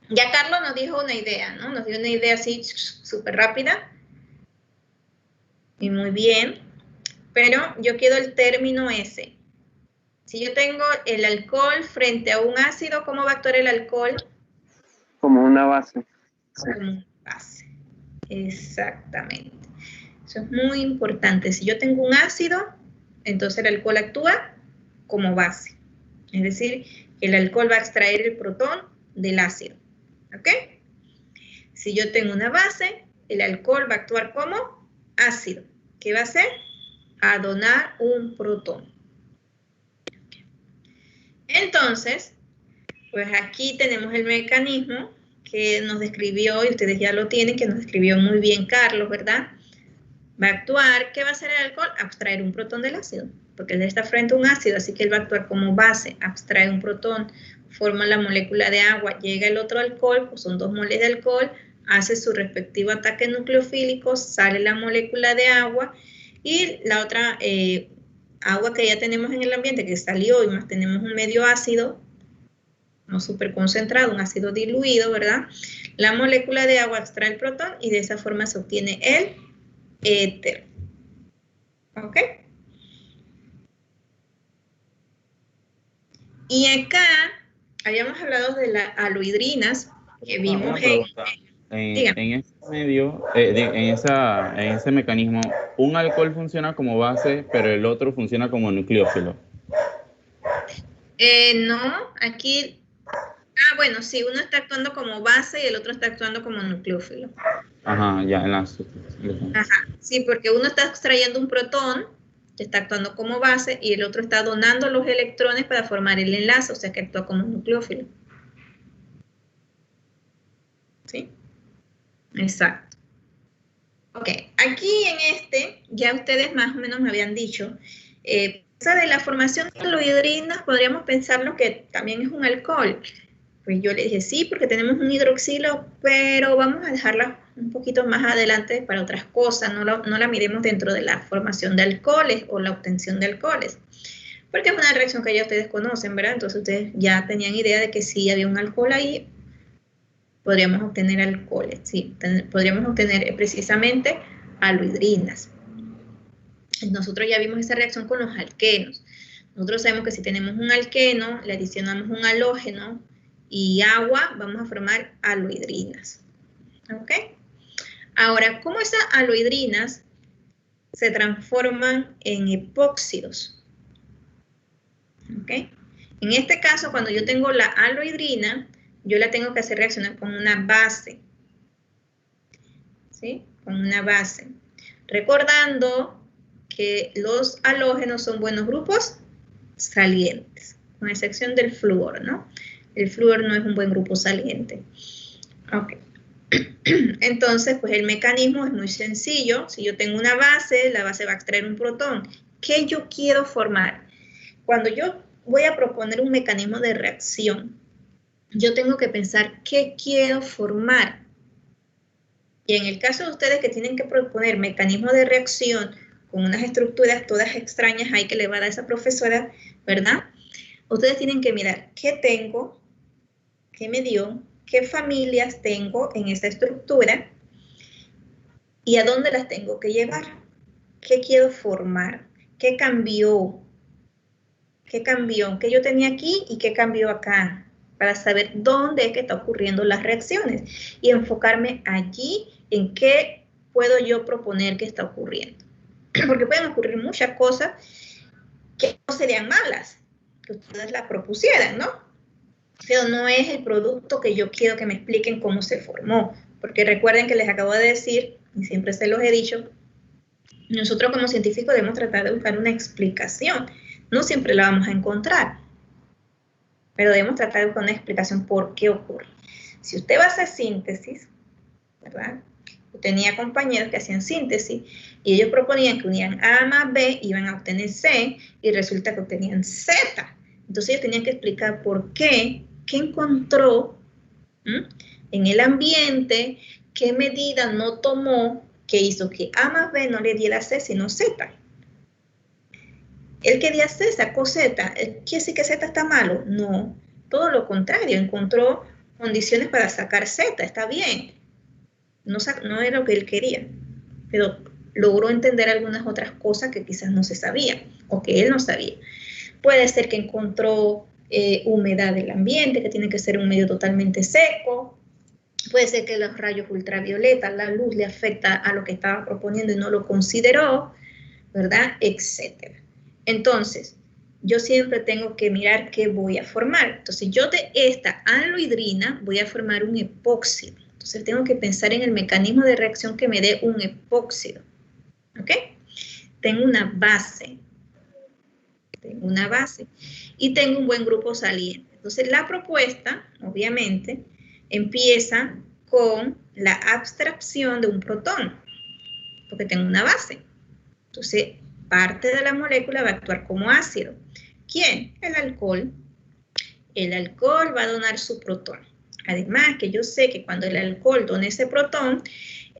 Ya Carlos nos dijo una idea, ¿no? Nos dio una idea así súper rápida. Y muy bien. Pero yo quiero el término ese. Si yo tengo el alcohol frente a un ácido, ¿cómo va a actuar el alcohol? Como una base. Como una base. Exactamente. Eso es muy importante. Si yo tengo un ácido, entonces el alcohol actúa como base. Es decir, el alcohol va a extraer el protón del ácido. ¿Ok? Si yo tengo una base, el alcohol va a actuar como ácido. ¿Qué va a hacer? A donar un protón. Entonces, pues aquí tenemos el mecanismo que nos describió, y ustedes ya lo tienen, que nos describió muy bien Carlos, ¿verdad? Va a actuar, ¿qué va a hacer el alcohol? Abstraer un protón del ácido, porque él está frente a un ácido, así que él va a actuar como base, abstrae un protón, forma la molécula de agua, llega el otro alcohol, pues son 2 moles de alcohol, hace su respectivo ataque nucleofílico, sale la molécula de agua, y la otra agua que ya tenemos en el ambiente, que salió, y más tenemos un medio ácido, no súper concentrado, un ácido diluido, ¿verdad? La molécula de agua extrae el protón y de esa forma se obtiene el éter. ¿Ok? Y acá habíamos hablado de las alohidrinas que vimos en ese medio, en ese mecanismo, un alcohol funciona como base, pero el otro funciona como nucleófilo. No, aquí, Ah, bueno, sí, uno está actuando como base y el otro está actuando como nucleófilo. Ajá, ya, en la... Ajá, sí, porque uno está extrayendo un protón, que está actuando como base, y el otro está donando los electrones para formar el enlace, o sea que actúa como nucleófilo. ¿Sí? Exacto. Ok, aquí en este, ya ustedes más o menos me habían dicho, esa de la formación de aloidrinas, podríamos pensarlo que también es un alcohol. Pues yo le dije, sí, porque tenemos un hidroxilo, pero vamos a dejarla un poquito más adelante para otras cosas, no la miremos dentro de la formación de alcoholes o la obtención de alcoholes, porque es una reacción que ya ustedes conocen, ¿verdad? Entonces ustedes ya tenían idea de que si había un alcohol ahí, podríamos obtener alcoholes, sí, podríamos obtener precisamente aloidrinas. Nosotros ya vimos esa reacción con los alquenos. Nosotros sabemos que si tenemos un alqueno, le adicionamos un halógeno y agua, vamos a formar aloidrinas. ¿Ok? Ahora, ¿cómo esas aloidrinas se transforman en epóxidos? ¿Ok? En este caso, cuando yo tengo la aloidrina, yo la tengo que hacer reaccionar con una base. ¿Sí? Con una base. Recordando que los halógenos son buenos grupos salientes, con excepción del flúor, ¿no? El flúor no es un buen grupo saliente. Ok. Entonces, pues el mecanismo es muy sencillo. Si yo tengo una base, la base va a extraer un protón. ¿Qué yo quiero formar? Cuando yo voy a proponer un mecanismo de reacción, yo tengo que pensar qué quiero formar. Y en el caso de ustedes que tienen que proponer mecanismos de reacción con unas estructuras todas extrañas ahí que le va a dar esa profesora, ¿verdad? Ustedes tienen que mirar qué tengo, qué me dio, qué familias tengo en esa estructura y a dónde las tengo que llevar. ¿Qué quiero formar? ¿Qué cambió? ¿Qué cambió? ¿Qué yo tenía aquí y qué cambió acá? Para saber dónde es que están ocurriendo las reacciones y enfocarme allí en qué puedo yo proponer que está ocurriendo. Porque pueden ocurrir muchas cosas que no serían malas, que ustedes las propusieran, ¿no? Pero no es el producto que yo quiero que me expliquen cómo se formó. Porque recuerden que les acabo de decir, y siempre se los he dicho, nosotros como científicos debemos tratar de buscar una explicación. No siempre la vamos a encontrar, pero debemos tratar de buscar una explicación por qué ocurre. Si usted va a hacer síntesis, ¿verdad? Yo tenía compañeros que hacían síntesis y ellos proponían que unían A más B, iban a obtener C y resulta que obtenían Z. Entonces ellos tenían que explicar por qué encontró en el ambiente, qué medida no tomó que hizo que A más B no le diera C sino Z. El que dio C sacó Z. ¿Quiere decir que Z está malo? No, todo lo contrario, encontró condiciones para sacar Z, está bien. No era lo que él quería, pero logró entender algunas otras cosas que quizás no se sabían o que él no sabía. Puede ser que encontró humedad del ambiente, que tiene que ser un medio totalmente seco. Puede ser que los rayos ultravioleta, la luz le afecta a lo que estaba proponiendo y no lo consideró, ¿verdad? Etcétera. Entonces, yo siempre tengo que mirar qué voy a formar. Entonces, yo de esta aloidrina voy a formar un epóxido. Entonces, tengo que pensar en el mecanismo de reacción que me dé un epóxido. ¿Ok? Tengo una base. Y tengo un buen grupo saliente. Entonces, la propuesta, obviamente, empieza con la abstracción de un protón, porque tengo una base. Entonces, parte de la molécula va a actuar como ácido. ¿Quién? El alcohol. El alcohol va a donar su protón. Además, que yo sé que cuando el alcohol done ese protón,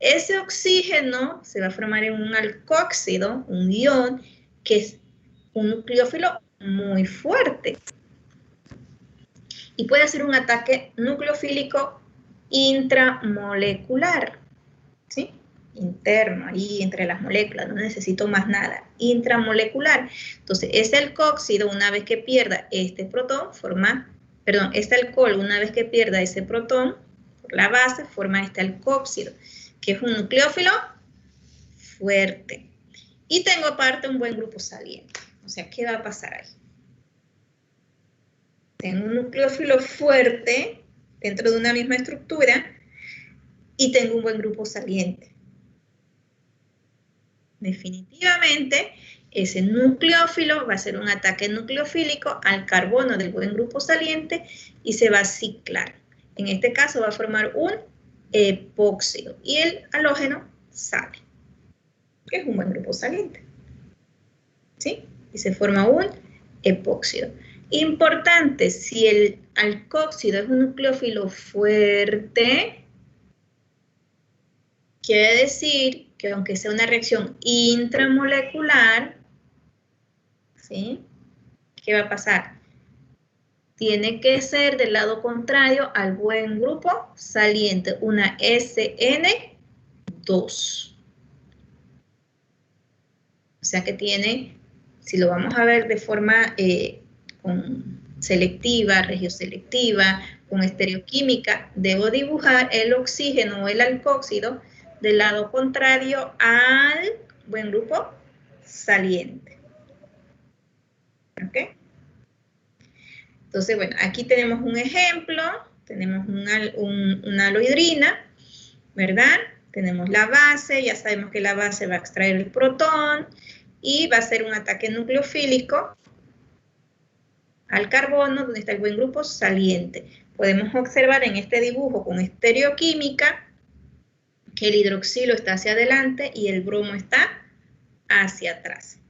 ese oxígeno se va a formar en un alcóxido, un ion, que es un nucleófilo muy fuerte. Y puede hacer un ataque nucleofílico intramolecular, ¿sí? Interno, ahí entre las moléculas, no necesito más nada, intramolecular. Entonces, ese alcóxido, una vez que pierda este protón, este alcohol, una vez que pierda ese protón, por la base, forma este alcóxido, que es un nucleófilo fuerte. Y tengo aparte un buen grupo saliente. O sea, ¿qué va a pasar ahí? Tengo un nucleófilo fuerte dentro de una misma estructura y tengo un buen grupo saliente. Definitivamente, ese nucleófilo va a hacer un ataque nucleofílico al carbono del buen grupo saliente y se va a ciclar. En este caso va a formar un epóxido y el halógeno sale, que es un buen grupo saliente. ¿Sí? Y se forma un epóxido. Importante, si el alcóxido es un nucleófilo fuerte, quiere decir que aunque sea una reacción intramolecular, ¿sí? ¿Qué va a pasar? Tiene que ser del lado contrario al buen grupo saliente, una SN2. O sea que tiene, si lo vamos a ver de forma selectiva, regioselectiva, con estereoquímica, debo dibujar el oxígeno o el alcóxido del lado contrario al buen grupo saliente. ¿Ok? Entonces, bueno, aquí tenemos un ejemplo, tenemos una alohidrina, ¿verdad? Tenemos la base, ya sabemos que la base va a extraer el protón y va a hacer un ataque nucleofílico al carbono, donde está el buen grupo saliente. Podemos observar en este dibujo con estereoquímica que el hidroxilo está hacia adelante y el bromo está hacia atrás.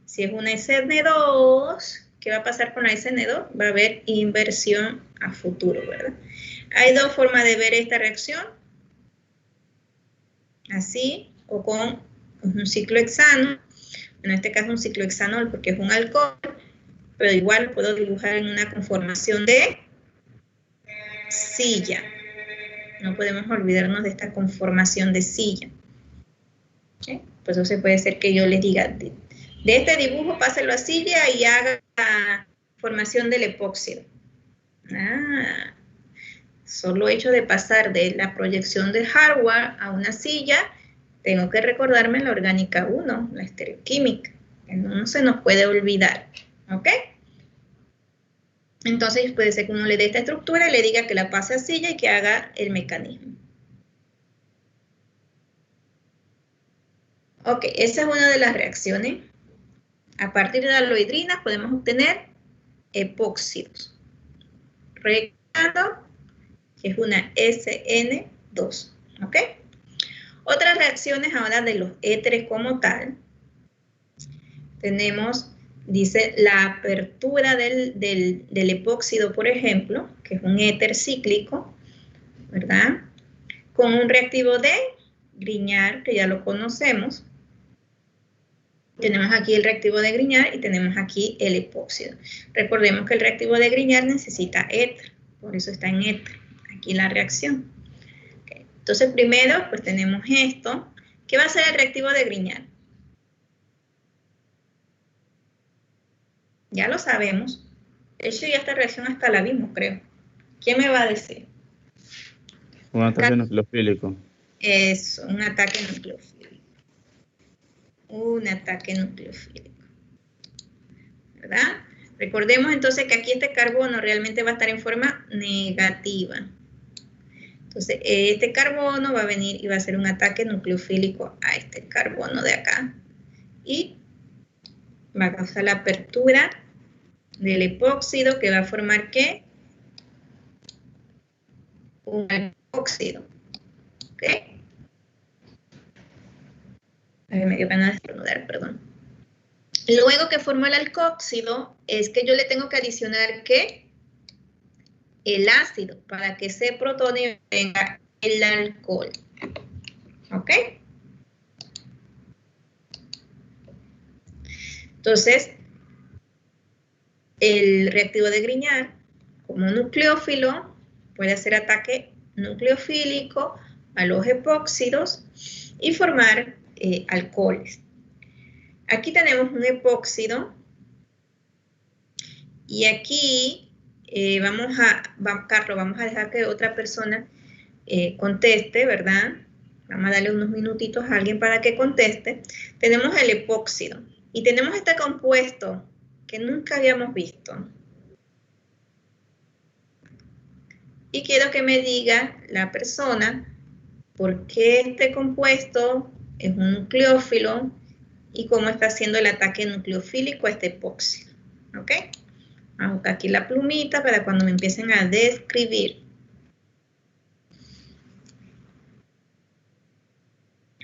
Si es una SN2, ¿qué va a pasar con la SN2? Va a haber inversión a futuro, ¿verdad? Hay dos formas de ver esta reacción. Así, o con un ciclohexano. En este caso un ciclohexanol porque es un alcohol, pero igual puedo dibujar en una conformación de silla. No podemos olvidarnos de esta conformación de silla. ¿Sí? Pues entonces puede ser que yo les diga, de este dibujo páselo a silla y haga la formación del epóxido. Solo hecho de pasar de la proyección de hardware a una silla, tengo que recordarme la orgánica 1, la estereoquímica, que no se nos puede olvidar. ¿Ok? Entonces puede ser que uno le dé esta estructura y le diga que la pase a silla y que haga el mecanismo. Ok, esa es una de las reacciones. A partir de la alohidrina podemos obtener epóxidos. Recordando que es una SN2. ¿Ok? Otras reacciones ahora de los éteres como tal. Tenemos, dice, la apertura del epóxido, por ejemplo, que es un éter cíclico, ¿verdad? Con un reactivo de Grignard, que ya lo conocemos. Tenemos aquí el reactivo de Grignard y tenemos aquí el epóxido. Recordemos que el reactivo de Grignard necesita éter, por eso está en éter, aquí la reacción. Okay. Entonces primero, pues tenemos esto. ¿Qué va a ser el reactivo de Grignard? Ya lo sabemos. De hecho, ya esta reacción hasta la vimos, creo. ¿Quién me va a decir? Un ataque nucleofílico. Es un ataque nucleofílico. Un ataque nucleofílico. ¿Verdad? Recordemos entonces que aquí este carbono realmente va a estar en forma negativa. Entonces, este carbono va a venir y va a hacer un ataque nucleofílico a este carbono de acá. Y va a causar la apertura del epóxido que va a formar ¿qué? Un alcóxido. ¿Ok? Me dio pena de estornudar, perdón. Luego que forma el alcóxido es que yo le tengo que adicionar ¿qué? El ácido para que ese protonio venga el alcohol. ¿Ok? Entonces, el reactivo de Grignard, como nucleófilo, puede hacer ataque nucleofílico a los epóxidos y formar alcoholes. Aquí tenemos un epóxido y aquí Carlos, vamos a dejar que otra persona conteste, ¿verdad? Vamos a darle unos minutitos a alguien para que conteste. Tenemos el epóxido y tenemos este compuesto que nunca habíamos visto. Y quiero que me diga la persona por qué este compuesto es un nucleófilo y cómo está haciendo el ataque nucleofílico a este epóxido. ¿Ok? Vamos a buscar aquí la plumita para cuando me empiecen a describir.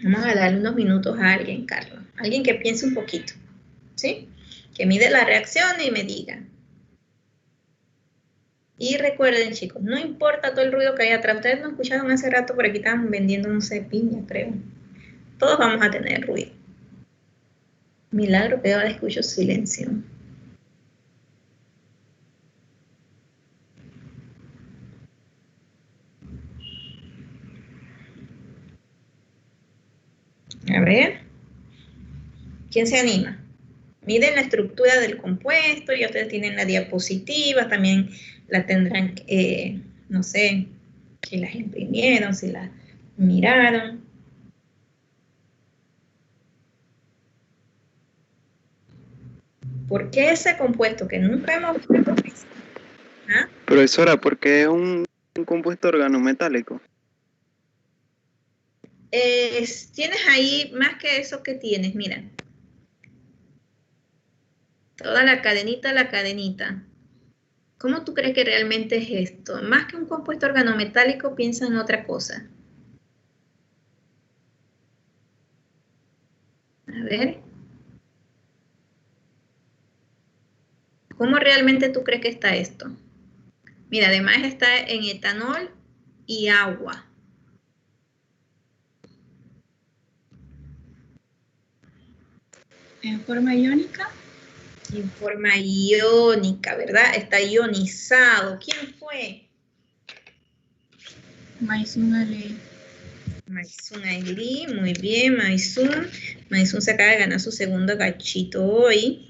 Vamos a darle unos minutos a alguien, Carlos. Alguien que piense un poquito. ¿Sí? Que mide la reacción y me diga. Y recuerden, chicos, no importa todo el ruido que hay atrás. Ustedes no escucharon hace rato, por aquí estaban vendiendo, no sé, piña, creo. Todos vamos a tener ruido. Milagro que ahora escucho silencio. A ver. ¿Quién se anima? Miden la estructura del compuesto, ya ustedes tienen la diapositiva, también la tendrán, no sé, si las imprimieron, si las miraron. ¿Por qué ese compuesto que nunca hemos visto? ¿Ah? Profesora, ¿por qué es un compuesto organometálico? Tienes ahí más que eso que tienes, mira. Toda la cadenita. ¿Cómo tú crees que realmente es esto? Más que un compuesto organometálico, piensa en otra cosa. A ver. ¿Cómo realmente tú crees que está esto? Mira, además está en etanol y agua. ¿En forma iónica? En forma iónica, ¿verdad? Está ionizado. ¿Quién fue? Maizun Ali. Maizun Ali, muy bien, Maizun. Maizun se acaba de ganar su segundo gachito hoy.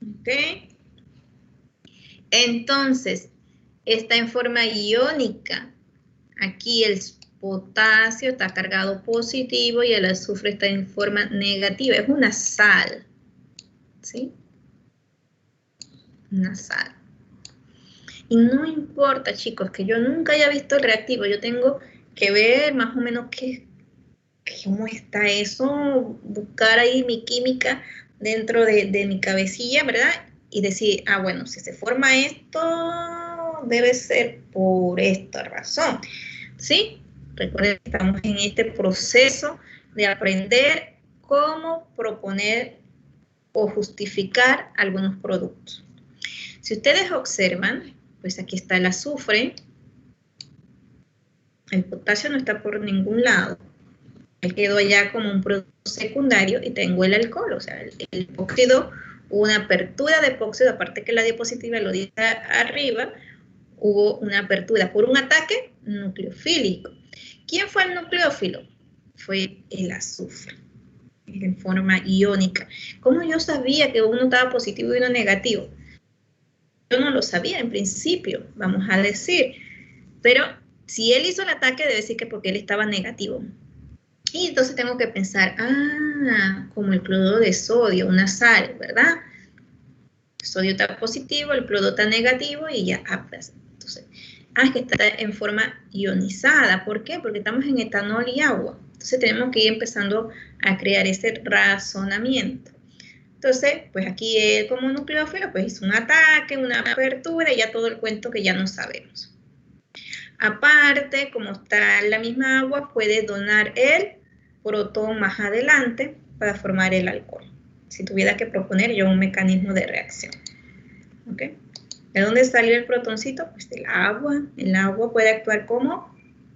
Ok. Entonces, está en forma iónica. Aquí el potasio está cargado positivo y el azufre está en forma negativa. Es una sal. ¿Sí? Una sal. Y no importa, chicos, que yo nunca haya visto el reactivo. Yo tengo que ver más o menos cómo está eso, buscar ahí mi química dentro de mi cabecilla, ¿verdad? Y decir, ah, bueno, si se forma esto, debe ser por esta razón. ¿Sí? Recuerden que estamos en este proceso de aprender cómo proponer o justificar algunos productos. Si ustedes observan, pues aquí está el azufre, el potasio no está por ningún lado, él quedó allá como un producto secundario y tengo el alcohol, o sea, el epóxido, una apertura de epóxido, aparte que la diapositiva lo dice arriba, hubo una apertura por un ataque nucleofílico. ¿Quién fue el nucleófilo? Fue el azufre, en forma iónica. ¿Cómo yo sabía que uno estaba positivo y uno negativo? Yo no lo sabía en principio, vamos a decir. Pero si él hizo el ataque, debe decir que porque él estaba negativo. Y entonces tengo que pensar, como el cloruro de sodio, una sal, ¿verdad? El sodio está positivo, el cloruro está negativo y ya, pues, entonces, es que está en forma ionizada. ¿Por qué? Porque estamos en etanol y agua. Entonces tenemos que ir empezando a crear ese razonamiento. Entonces, pues aquí él como nucleófilo, pues hizo un ataque, una apertura y ya todo el cuento que ya no sabemos. Aparte, como está la misma agua, puede donar el protón más adelante para formar el alcohol. Si tuviera que proponer yo un mecanismo de reacción. ¿Ok? ¿De dónde salió el protoncito? Pues del agua. El agua puede actuar como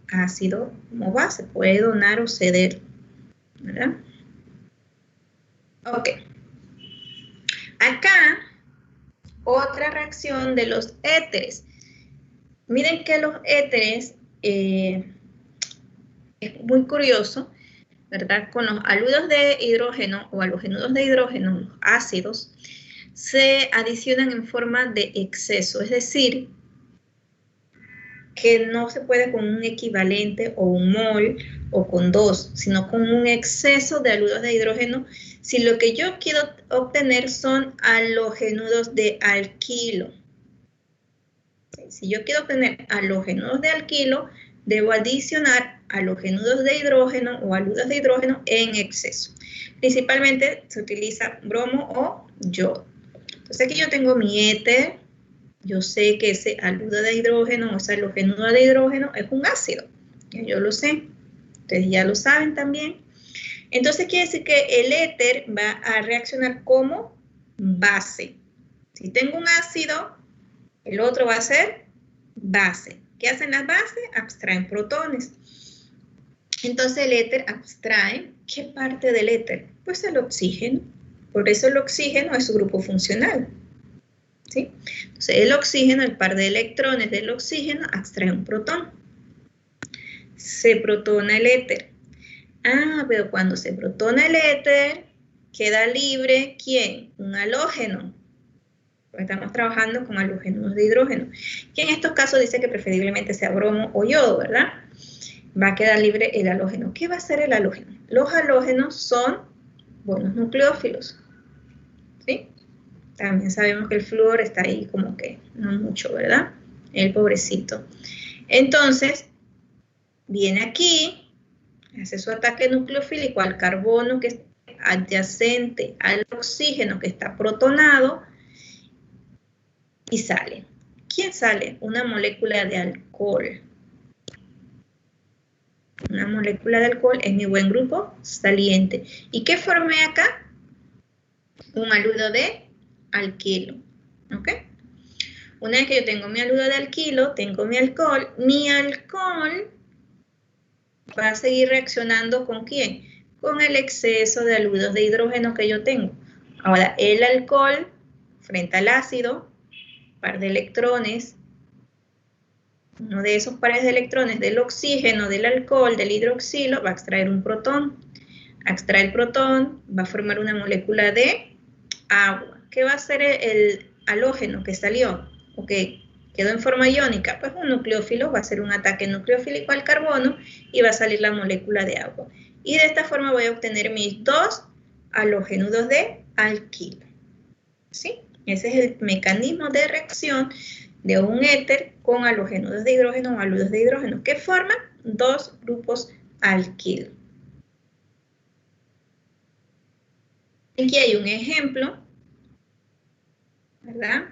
ácido, como base. Puede donar o ceder. ¿Verdad? Ok. Acá, otra reacción de los éteres. Miren que los éteres, es muy curioso, ¿verdad? Con los ácidos de hidrógeno o halogénuros de hidrógeno, los ácidos, se adicionan en forma de exceso, es decir, que no se puede con un equivalente o un mol o con 2, sino con un exceso de áludos de hidrógeno, si lo que yo quiero obtener son halogenuros de alquilo. Si yo quiero obtener halogenuros de alquilo, debo adicionar halogenuros de hidrógeno o áludos de hidrógeno en exceso. Principalmente se utiliza bromo o yodo. Entonces aquí yo tengo mi éter. Yo sé que ese áludo de hidrógeno o ese halogenuro de hidrógeno es un ácido. Yo lo sé. Ustedes ya lo saben también. Entonces quiere decir que el éter va a reaccionar como base. Si tengo un ácido, el otro va a ser base. ¿Qué hacen las bases? Abstraen protones. Entonces el éter abstrae, ¿qué parte del éter? Pues el oxígeno. Por eso el oxígeno es su grupo funcional. ¿Sí? Entonces el oxígeno, el par de electrones del oxígeno, abstrae un protón. Se protona el éter. Ah, pero cuando se protona el éter, queda libre, ¿quién? Un halógeno. Estamos trabajando con halógenos de hidrógeno, que en estos casos dice que preferiblemente sea bromo o yodo, ¿verdad? Va a quedar libre el halógeno. ¿Qué va a hacer el halógeno? Los halógenos son buenos nucleófilos, ¿sí? También sabemos que el flúor está ahí como que no mucho, ¿verdad? El pobrecito. Entonces, viene aquí, hace su ataque nucleofílico al carbono que es adyacente al oxígeno que está protonado, y sale. ¿Quién sale? Una molécula de alcohol. Una molécula de alcohol es mi buen grupo saliente. ¿Y qué formé acá? Un áludo de alquilo. ¿Ok? Una vez que yo tengo mi áludo de alquilo, tengo mi alcohol va a seguir reaccionando ¿con quién? Con el exceso de áludos de hidrógeno que yo tengo. Ahora, el alcohol frente al ácido, par de electrones, uno de esos pares de electrones del oxígeno, del alcohol, del hidroxilo, va a extraer un protón. Extrae el protón, va a formar una molécula de agua. ¿Qué va a hacer el halógeno que salió? ¿O que quedó en forma iónica? Pues un nucleófilo va a hacer un ataque nucleofílico al carbono y va a salir la molécula de agua. Y de esta forma voy a obtener mis dos halógenuros de alquilo. ¿Sí? Ese es el mecanismo de reacción de un éter con halógenuros de hidrógeno o áludos de hidrógeno, que forman dos grupos alquilo. Aquí hay un ejemplo, ¿verdad?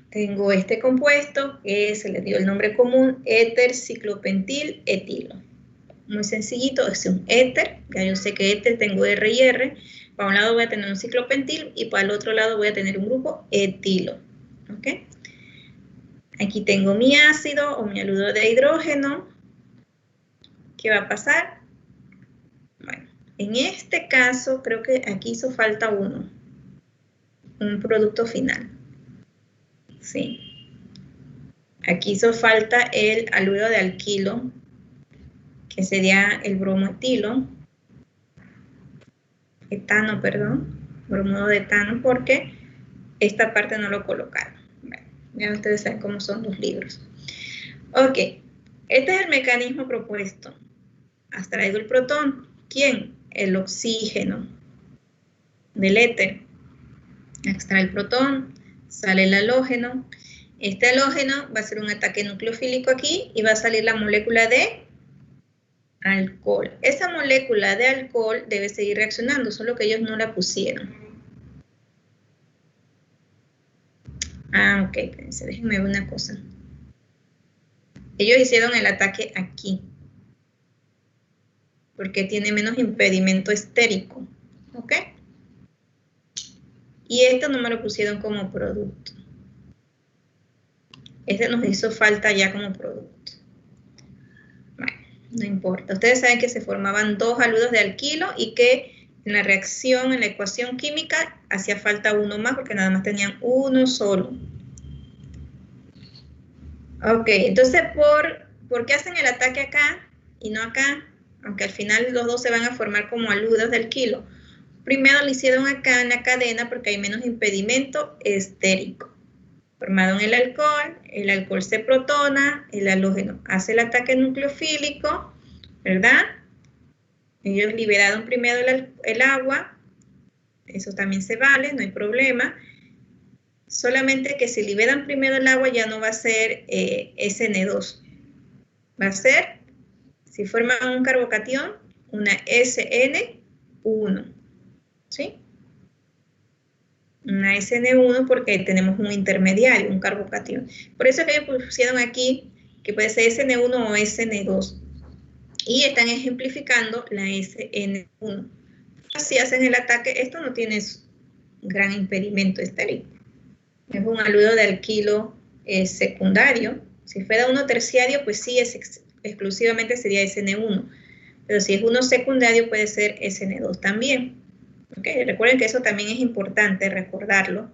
Tengo este compuesto que se le dio el nombre común, éter ciclopentil etilo. Muy sencillito, es un éter, ya yo sé que éter tengo R y R. Para un lado voy a tener un ciclopentil y para el otro lado voy a tener un grupo etilo. ¿Ok? Aquí tengo mi ácido o mi áludo de hidrógeno. ¿Qué va a pasar? Bueno, en este caso creo que aquí hizo falta uno. Un producto final. Sí. Aquí hizo falta el áludo de alquilo, que sería el bromoetilo. Etano, perdón, bromuro de etano, porque esta parte no lo colocaron. Bueno, ya ustedes saben cómo son los libros. Ok, este es el mecanismo propuesto. Abstraigo el protón. ¿Quién? El oxígeno del éter. Extrae el protón, sale el halógeno. Este halógeno va a hacer un ataque nucleofílico aquí y va a salir la molécula de alcohol. Esa molécula de alcohol debe seguir reaccionando, solo que ellos no la pusieron. Ah, ok, déjenme ver una cosa. Ellos hicieron el ataque aquí, porque tiene menos impedimento estérico, ¿ok? Y esto no me lo pusieron como producto. Este nos hizo falta ya como producto. Bueno, no importa. Ustedes saben que se formaban dos áludos de alquilo y que en la reacción, en la ecuación química, hacía falta uno más porque nada más tenían uno solo. Ok, entonces, ¿por qué hacen el ataque acá y no acá? Aunque al final los dos se van a formar como áludos de alquilo. Primero lo hicieron acá en la cadena porque hay menos impedimento estérico. formado en el alcohol se protona, el halógeno hace el ataque nucleofílico, ¿verdad? Ellos liberaron primero el agua, eso también se vale, no hay problema. Solamente que si liberan primero el agua ya no va a ser SN2. Va a ser, si forman un carbocatión, una SN1. ¿Sí? Una SN1 porque tenemos un intermediario, un carbocatión. Por eso es que ellos pusieron aquí que puede ser SN1 o SN2. Y están ejemplificando la SN1. Si hacen el ataque, esto no tiene gran impedimento estérico. Es un haluro de alquilo secundario. Si fuera uno terciario, pues sí, exclusivamente sería SN1. Pero si es uno secundario, puede ser SN2 también. ¿Okay? Recuerden que eso también es importante recordarlo.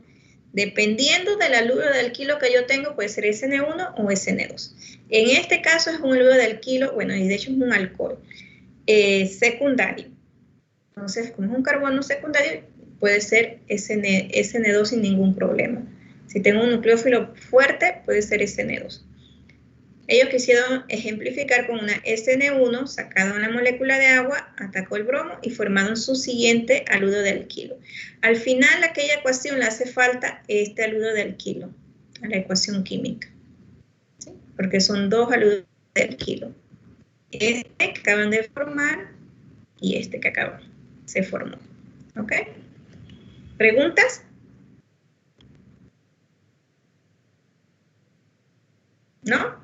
Dependiendo del haluro de alquilo que yo tengo, puede ser SN1 o SN2. En este caso es un haluro de alquilo, bueno, y de hecho es un alcohol secundario. Entonces, como es un carbono secundario, puede ser SN2 sin ningún problema. Si tengo un nucleófilo fuerte, puede ser SN2. Ellos quisieron ejemplificar con una SN1, sacaron la molécula de agua, atacó el bromo y formaron su siguiente haluro de alquilo. Al final, a aquella ecuación le hace falta este haluro de alquilo, a la ecuación química. ¿Sí? Porque son dos haluros de alquilo. Este que acaban de formar y este que se formó. ¿Ok? ¿Preguntas? ¿No?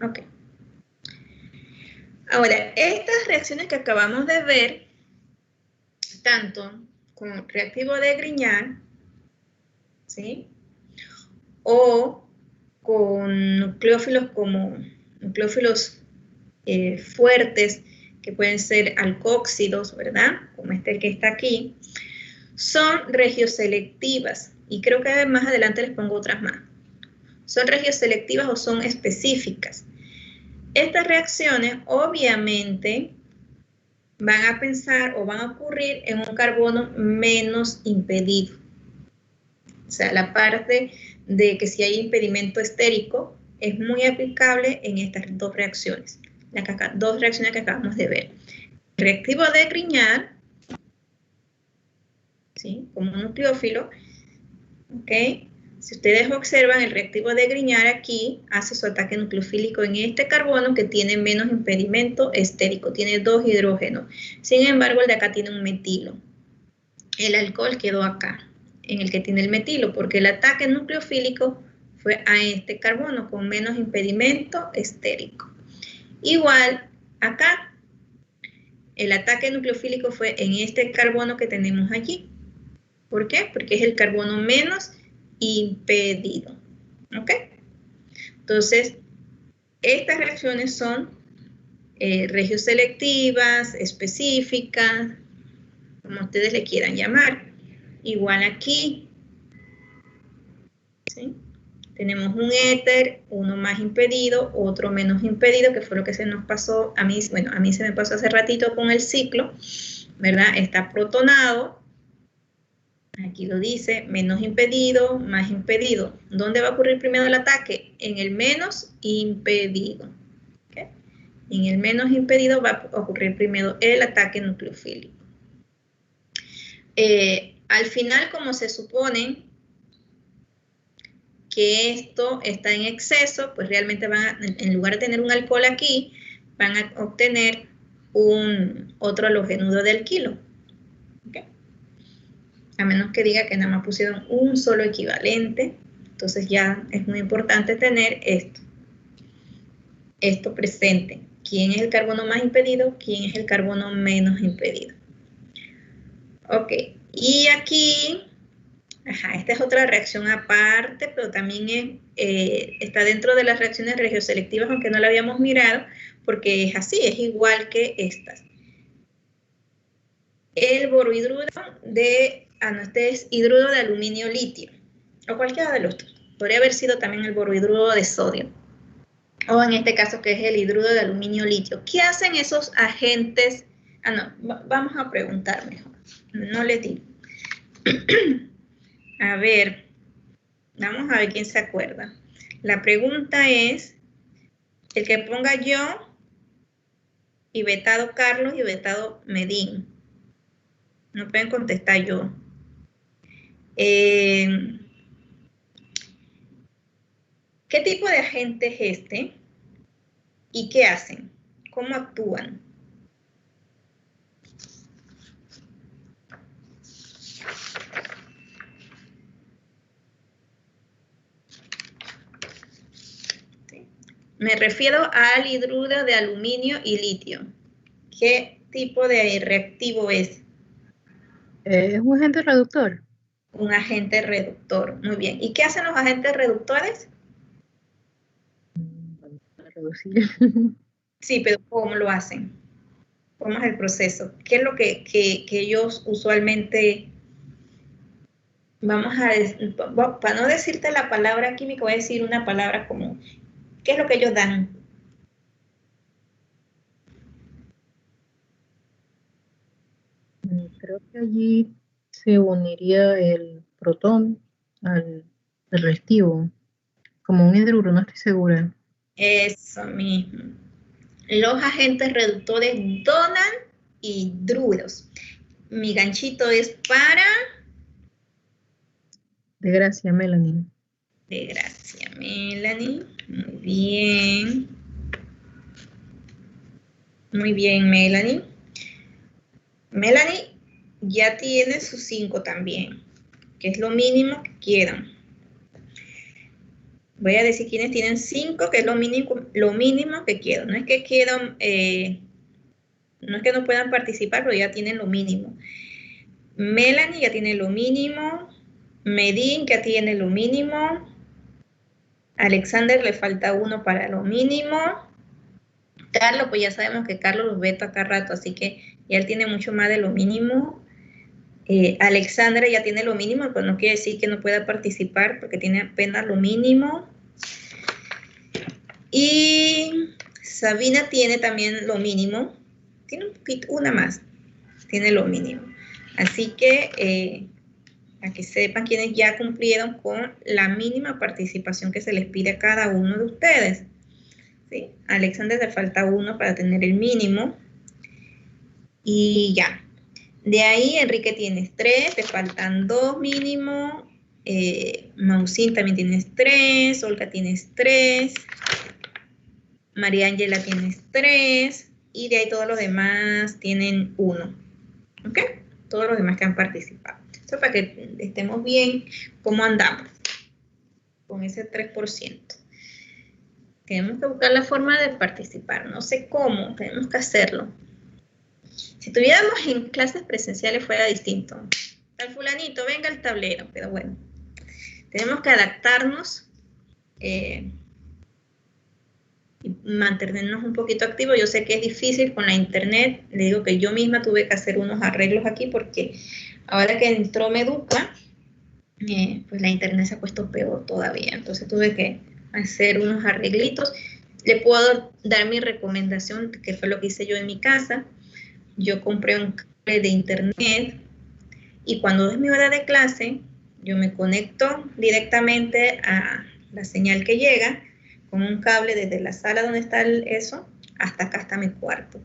Ok. Ahora, estas reacciones que acabamos de ver, tanto con reactivo de Grignard, ¿sí? O con nucleófilos como nucleófilos fuertes, que pueden ser alcóxidos, ¿verdad? Como este que está aquí, son regioselectivas. Y creo que más adelante les pongo otras más. ¿Son regioselectivas o son específicas? Estas reacciones obviamente van a pensar o van a ocurrir en un carbono menos impedido. O sea, la parte de que si hay impedimento estérico es muy aplicable en estas dos reacciones. Las dos reacciones que acabamos de ver. El reactivo de Grignard, ¿sí? Como un nucleófilo, ¿ok? Si ustedes observan, el reactivo de Grignard aquí hace su ataque nucleofílico en este carbono que tiene menos impedimento estérico, tiene 2 hidrógenos. Sin embargo, el de acá tiene un metilo. El alcohol quedó acá, en el que tiene el metilo, porque el ataque nucleofílico fue a este carbono con menos impedimento estérico. Igual, acá, el ataque nucleofílico fue en este carbono que tenemos allí. ¿Por qué? Porque es el carbono menos impedido. ¿Ok? Entonces, estas reacciones son regioselectivas, específicas, como ustedes le quieran llamar. Igual aquí, ¿sí? Tenemos un éter, uno más impedido, otro menos impedido, que fue lo que se nos pasó a mí. Bueno, a mí se me pasó hace ratito con el ciclo, ¿verdad? Está protonado. Aquí lo dice, menos impedido, más impedido. ¿Dónde va a ocurrir primero el ataque? En el menos impedido. ¿Okay? En el menos impedido va a ocurrir primero el ataque nucleofílico. Al final, como se supone que esto está en exceso, pues realmente van a, en lugar de tener un alcohol aquí, van a obtener otro halogenudo de alquilo. ¿Okay? A menos que diga que nada más pusieron un solo equivalente, entonces ya es muy importante tener esto presente. ¿Quién es el carbono más impedido? ¿Quién es el carbono menos impedido? Ok, y aquí, esta es otra reacción aparte, pero también está dentro de las reacciones regioselectivas, aunque no la habíamos mirado, porque es así, es igual que estas. El borohidruro de, este es hidruro de aluminio litio, o cualquiera de los dos. Podría haber sido también el borohidruro de sodio, o en este caso que es el hidruro de aluminio litio. ¿Qué hacen esos agentes? Vamos a preguntar mejor, no les digo. A ver, Vamos a ver quién se acuerda. La pregunta es, el que ponga yo, y vetado Carlos y vetado Medín. No pueden contestar yo. ¿Qué tipo de agente es este? ¿Y qué hacen? ¿Cómo actúan? ¿Sí? Me refiero al hidruro de aluminio y litio. ¿Qué tipo de reactivo es? Es un agente reductor. Un agente reductor. Muy bien. ¿Y qué hacen los agentes reductores? Para reducir. Sí, pero ¿cómo lo hacen? ¿Cómo es el proceso? ¿Qué es lo que ellos usualmente, vamos a decir, para no decirte la palabra química, voy a decir una palabra común. ¿Qué es lo que ellos dan? Creo que allí se uniría el protón al reactivo, como un hidruro, no estoy segura. Eso mismo. Los agentes reductores donan hidruros. Mi ganchito es para... De gracia, Melanie. De gracia, Melanie. Muy bien. Muy bien, Melanie. Melanie ya tiene sus 5 también, que es lo mínimo que quieran. Voy a decir quiénes tienen 5, que es lo mínimo que quiero. No es que quieran, no es que no puedan participar, pero ya tienen lo mínimo. Melanie ya tiene lo mínimo. Medín ya tiene lo mínimo. Alexander le falta 1 para lo mínimo. Carlos, pues ya sabemos que Carlos los veta acá rato, así que ya él tiene mucho más de lo mínimo. Alexandra ya tiene lo mínimo, pues no quiere decir que no pueda participar porque tiene apenas lo mínimo. Y Sabina tiene también lo mínimo. Tiene un poquito, una más. Tiene lo mínimo. Así que a que sepan quienes ya cumplieron con la mínima participación que se les pide a cada uno de ustedes. ¿Sí? A Alexander le falta 1 para tener el mínimo. Y ya. De ahí, Enrique tienes 3, te faltan 2 mínimo. Mausín también tienes 3, Olga tienes 3, María Ángela tienes 3, y de ahí todos los demás tienen 1. ¿Ok? Todos los demás que han participado. Esto para que estemos bien cómo andamos con ese 3%. Tenemos que buscar la forma de participar. No sé cómo, tenemos que hacerlo. Si estuviéramos en clases presenciales fuera distinto. Al fulanito, venga al tablero, pero bueno. Tenemos que adaptarnos y mantenernos un poquito activos. Yo sé que es difícil con la internet. Le digo que yo misma tuve que hacer unos arreglos aquí porque ahora que entró Meduca, pues la internet se ha puesto peor todavía. Entonces tuve que hacer unos arreglitos. Le puedo dar mi recomendación, que fue lo que hice yo en mi casa. Yo compré un cable de internet y cuando es mi hora de clase, yo me conecto directamente a la señal que llega con un cable desde la sala donde está eso hasta acá, hasta mi cuarto.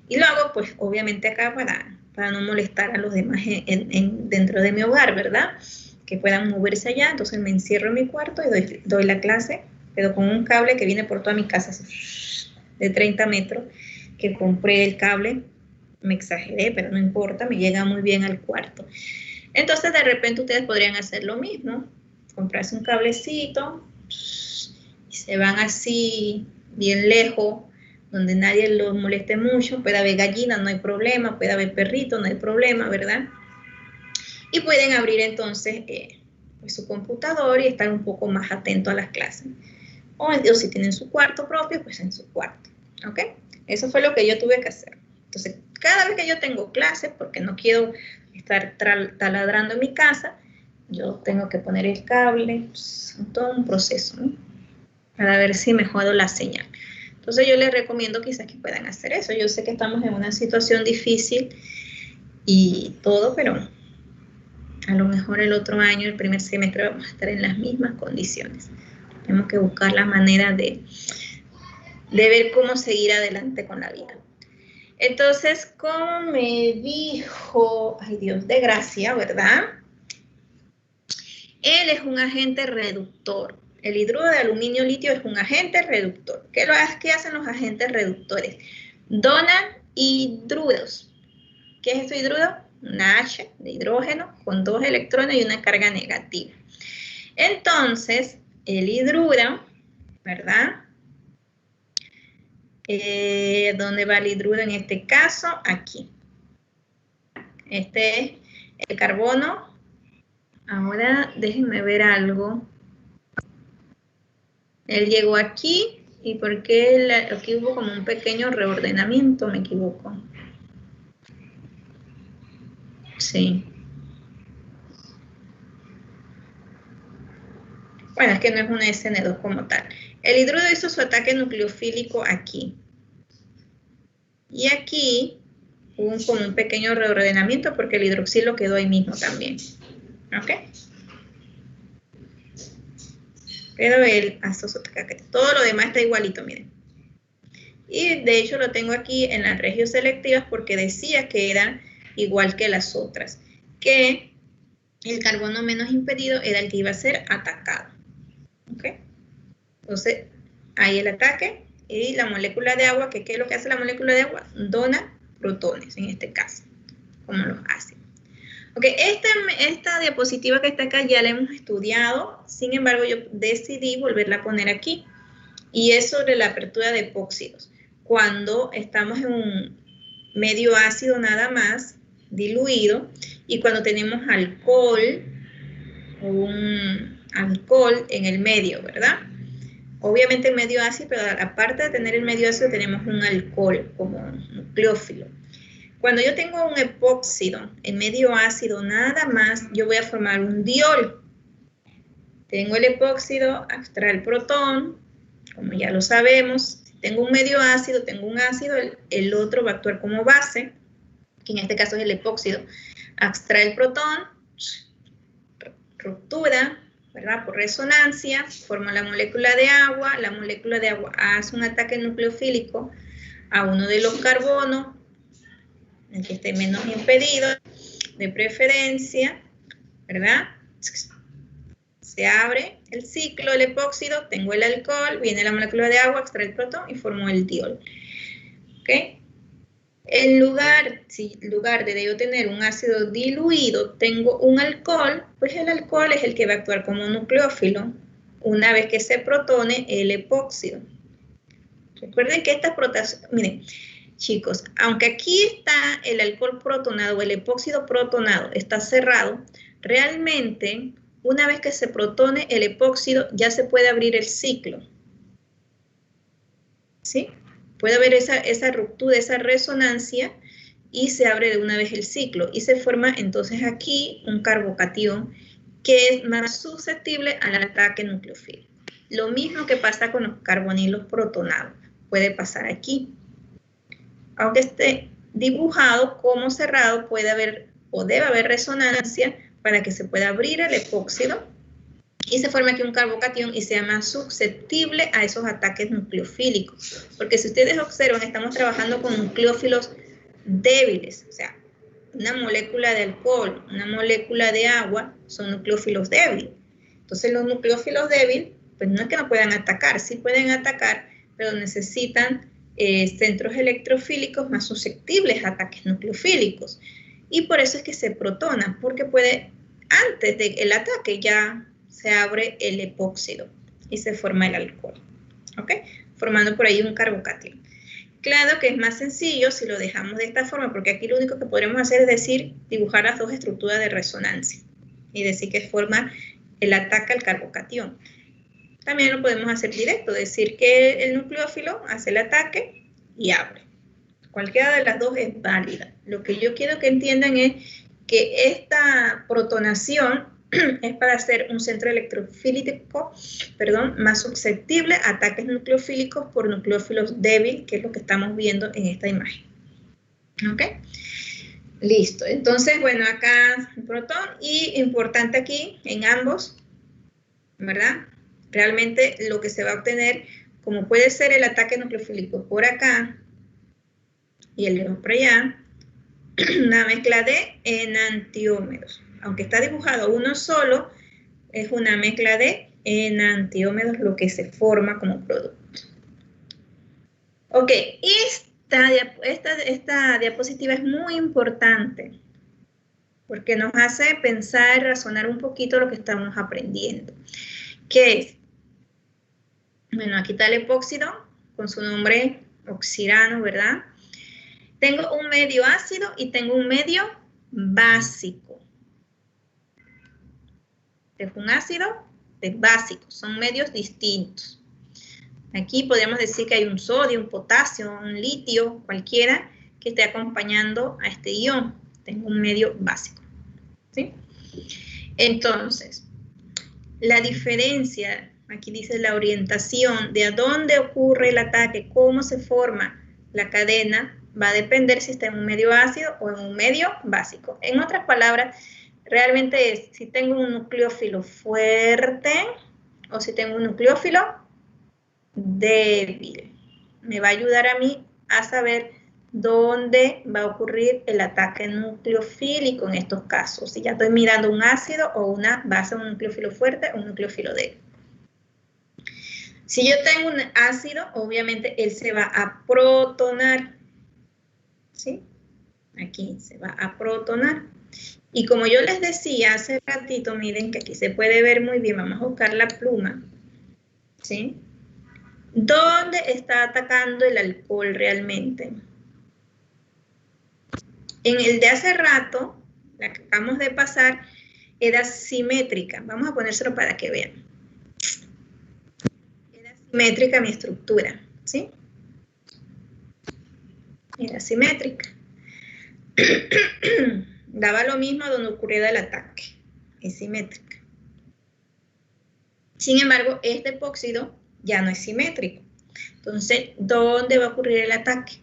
Y lo hago pues obviamente acá para no molestar a los demás dentro de mi hogar, ¿verdad? Que puedan moverse allá. Entonces me encierro en mi cuarto y doy la clase, pero con un cable que viene por toda mi casa, de 30 metros, que compré el cable. Me exageré, pero no importa, me llega muy bien al cuarto. Entonces, de repente, ustedes podrían hacer lo mismo. Comprarse un cablecito y se van así, bien lejos, donde nadie los moleste mucho. Puede haber gallinas, no hay problema. Puede haber perritos, no hay problema, ¿verdad? Y pueden abrir entonces pues, su computador y estar un poco más atento a las clases. O si tienen su cuarto propio, pues en su cuarto. ¿Ok? Eso fue lo que yo tuve que hacer. Entonces, cada vez que yo tengo clases, porque no quiero estar taladrando en mi casa, yo tengo que poner el cable, pues, todo un proceso, ¿no? Para ver si mejoro la señal. Entonces, yo les recomiendo quizás que puedan hacer eso. Yo sé que estamos en una situación difícil y todo, pero A lo mejor el otro año, el primer semestre, vamos a estar en las mismas condiciones. Tenemos que buscar la manera de ver cómo seguir adelante con la vida. Entonces, como me dijo, ay Dios de gracia, ¿verdad? Él es un agente reductor. El hidruro de aluminio litio es un agente reductor. ¿Qué hacen los agentes reductores? Donan hidruros. ¿Qué es esto hidruro? Una H de hidrógeno con 2 electrones y una carga negativa. Entonces, el hidruro, ¿verdad? ¿Dónde va el hidruro en este caso? Aquí. Este es el carbono. Ahora déjenme ver algo. Él llegó aquí y ¿por qué aquí hubo como un pequeño reordenamiento? Me equivoco. Sí. Bueno, es que no es una SN2 como tal. El hidruro hizo su ataque nucleofílico aquí. Y aquí hubo como un pequeño reordenamiento porque el hidroxilo quedó ahí mismo también. ¿Ok? Pero él hace su ataque. Todo lo demás está igualito, miren. Y de hecho lo tengo aquí en las regios selectivas porque decía que era igual que las otras. Que el carbono menos impedido era el que iba a ser atacado. ¿Ok? Entonces, ahí el ataque y la molécula de agua, que ¿qué es lo que hace la molécula de agua? Dona protones, en este caso, como los ácidos. Ok, esta diapositiva que está acá ya la hemos estudiado, sin embargo yo decidí volverla a poner aquí. Y es sobre la apertura de epóxidos. Cuando estamos en un medio ácido nada más, diluido, y cuando tenemos alcohol, un alcohol en el medio, ¿verdad? Obviamente el medio ácido, pero aparte de tener el medio ácido tenemos un alcohol como nucleófilo. Cuando yo tengo un epóxido en medio ácido nada más, yo voy a formar un diol. Tengo el epóxido, extrae el protón, como ya lo sabemos. Si tengo un medio ácido, tengo un ácido, el otro va a actuar como base, que en este caso es el epóxido. Extrae el protón, ruptura, ¿verdad? Por resonancia, forma la molécula de agua hace un ataque nucleofílico a uno de los carbonos, el que esté menos impedido, de preferencia, ¿verdad? Se abre el ciclo, el epóxido, tengo el alcohol, viene la molécula de agua, extrae el protón y formó el diol. ¿Ok? En lugar de yo tener un ácido diluido, tengo un alcohol, pues el alcohol es el que va a actuar como nucleófilo una vez que se protone el epóxido. Recuerden que esta protación, miren, chicos, aunque aquí está el alcohol protonado o el epóxido protonado, está cerrado, realmente una vez que se protone el epóxido ya se puede abrir el ciclo. ¿Sí? Puede haber esa ruptura, esa resonancia y se abre de una vez el ciclo y se forma entonces aquí un carbocatión que es más susceptible al ataque nucleofílico. Lo mismo que pasa con los carbonilos protonados, puede pasar aquí. Aunque esté dibujado como cerrado, puede haber o debe haber resonancia para que se pueda abrir el epóxido y se forme aquí un carbocatión y sea más susceptible a esos ataques nucleofílicos. Porque si ustedes observan, estamos trabajando con nucleófilos débiles, o sea, una molécula de alcohol, una molécula de agua, son nucleófilos débiles. Entonces los nucleófilos débiles, pues no es que no puedan atacar, sí pueden atacar, pero necesitan centros electrofílicos más susceptibles a ataques nucleofílicos. Y por eso es que se protona, porque puede, antes del ataque ya se abre el epóxido y se forma el alcohol, ¿ok? Formando por ahí un carbocatión. Claro que es más sencillo si lo dejamos de esta forma, porque aquí lo único que podremos hacer es decir, dibujar las dos estructuras de resonancia y decir que forma el ataque al carbocatión. También lo podemos hacer directo, decir que el nucleófilo hace el ataque y abre. Cualquiera de las dos es válida. Lo que yo quiero que entiendan es que esta protonación es para hacer un centro electrofílico, más susceptible a ataques nucleofílicos por nucleófilos débiles, que es lo que estamos viendo en esta imagen. ¿Ok? Listo. Entonces, bueno, acá un protón y importante aquí en ambos, ¿verdad? Realmente lo que se va a obtener, como puede ser el ataque nucleofílico por acá y el otro por allá, una mezcla de enantiómeros. Aunque está dibujado uno solo, es una mezcla de enantiómeros lo que se forma como producto. Ok, esta diapositiva es muy importante porque nos hace pensar y razonar un poquito lo que estamos aprendiendo. ¿Qué es? Bueno, aquí está el epóxido con su nombre oxirano, ¿verdad? Tengo un medio ácido y tengo un medio básico. Es un ácido es básico, son medios distintos. Aquí podríamos decir que hay un sodio, un potasio, un litio, cualquiera que esté acompañando a este ion. Tengo un medio básico, ¿sí? Entonces, la diferencia, aquí dice la orientación de a dónde ocurre el ataque, cómo se forma la cadena, va a depender si está en un medio ácido o en un medio básico. En otras palabras, realmente es si tengo un nucleófilo fuerte o si tengo un nucleófilo débil. Me va a ayudar a mí a saber dónde va a ocurrir el ataque nucleofílico en estos casos. Si ya estoy mirando un ácido o una base, un nucleófilo fuerte o un nucleófilo débil. Si yo tengo un ácido, obviamente él se va a protonar. ¿Sí? Aquí se va a protonar. Y como yo les decía hace ratito, miren que aquí se puede ver muy bien, vamos a buscar la pluma, ¿sí? ¿Dónde está atacando el alcohol realmente? En el de hace rato, la que acabamos de pasar, era simétrica. Vamos a ponérselo para que vean. Era simétrica mi estructura, ¿sí? Era simétrica. Daba lo mismo donde ocurriera el ataque. Es simétrica. Sin embargo, este epóxido ya no es simétrico. Entonces, ¿dónde va a ocurrir el ataque?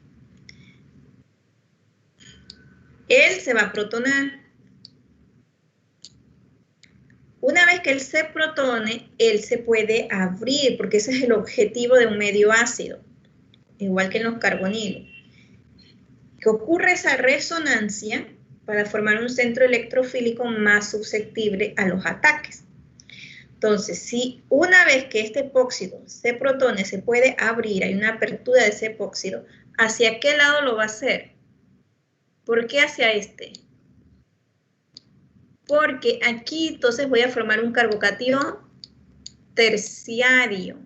Él se va a protonar. Una vez que él se protone, él se puede abrir, porque ese es el objetivo de un medio ácido, igual que en los carbonilos. Que ocurre esa resonancia para formar un centro electrofílico más susceptible a los ataques. Entonces, si una vez que este epóxido se protone, se puede abrir, hay una apertura de ese epóxido, ¿hacia qué lado lo va a hacer? ¿Por qué hacia este? Porque aquí entonces voy a formar un carbocatión terciario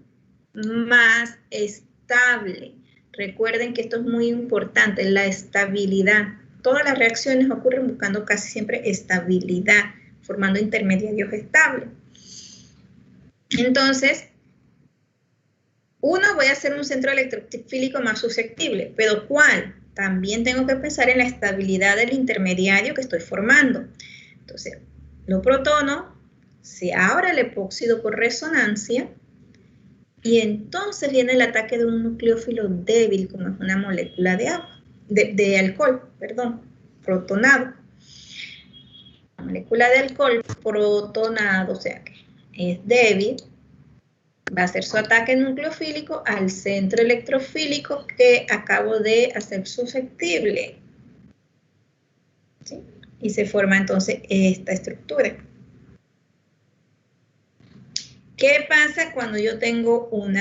más estable. Recuerden que esto es muy importante, la estabilidad. Todas las reacciones ocurren buscando casi siempre estabilidad, formando intermediarios estables. Entonces, uno, voy a hacer un centro electrofílico más susceptible, pero ¿cuál? También tengo que pensar en la estabilidad del intermediario que estoy formando. Entonces, lo protono, se abre el epóxido por resonancia, y entonces viene el ataque de un nucleófilo débil, como es una molécula de agua, de alcohol, perdón, protonado. La molécula de alcohol protonado, o sea que es débil, va a hacer su ataque nucleofílico al centro electrofílico que acabo de hacer susceptible. ¿Sí? Y se forma entonces esta estructura. ¿Qué pasa cuando yo tengo un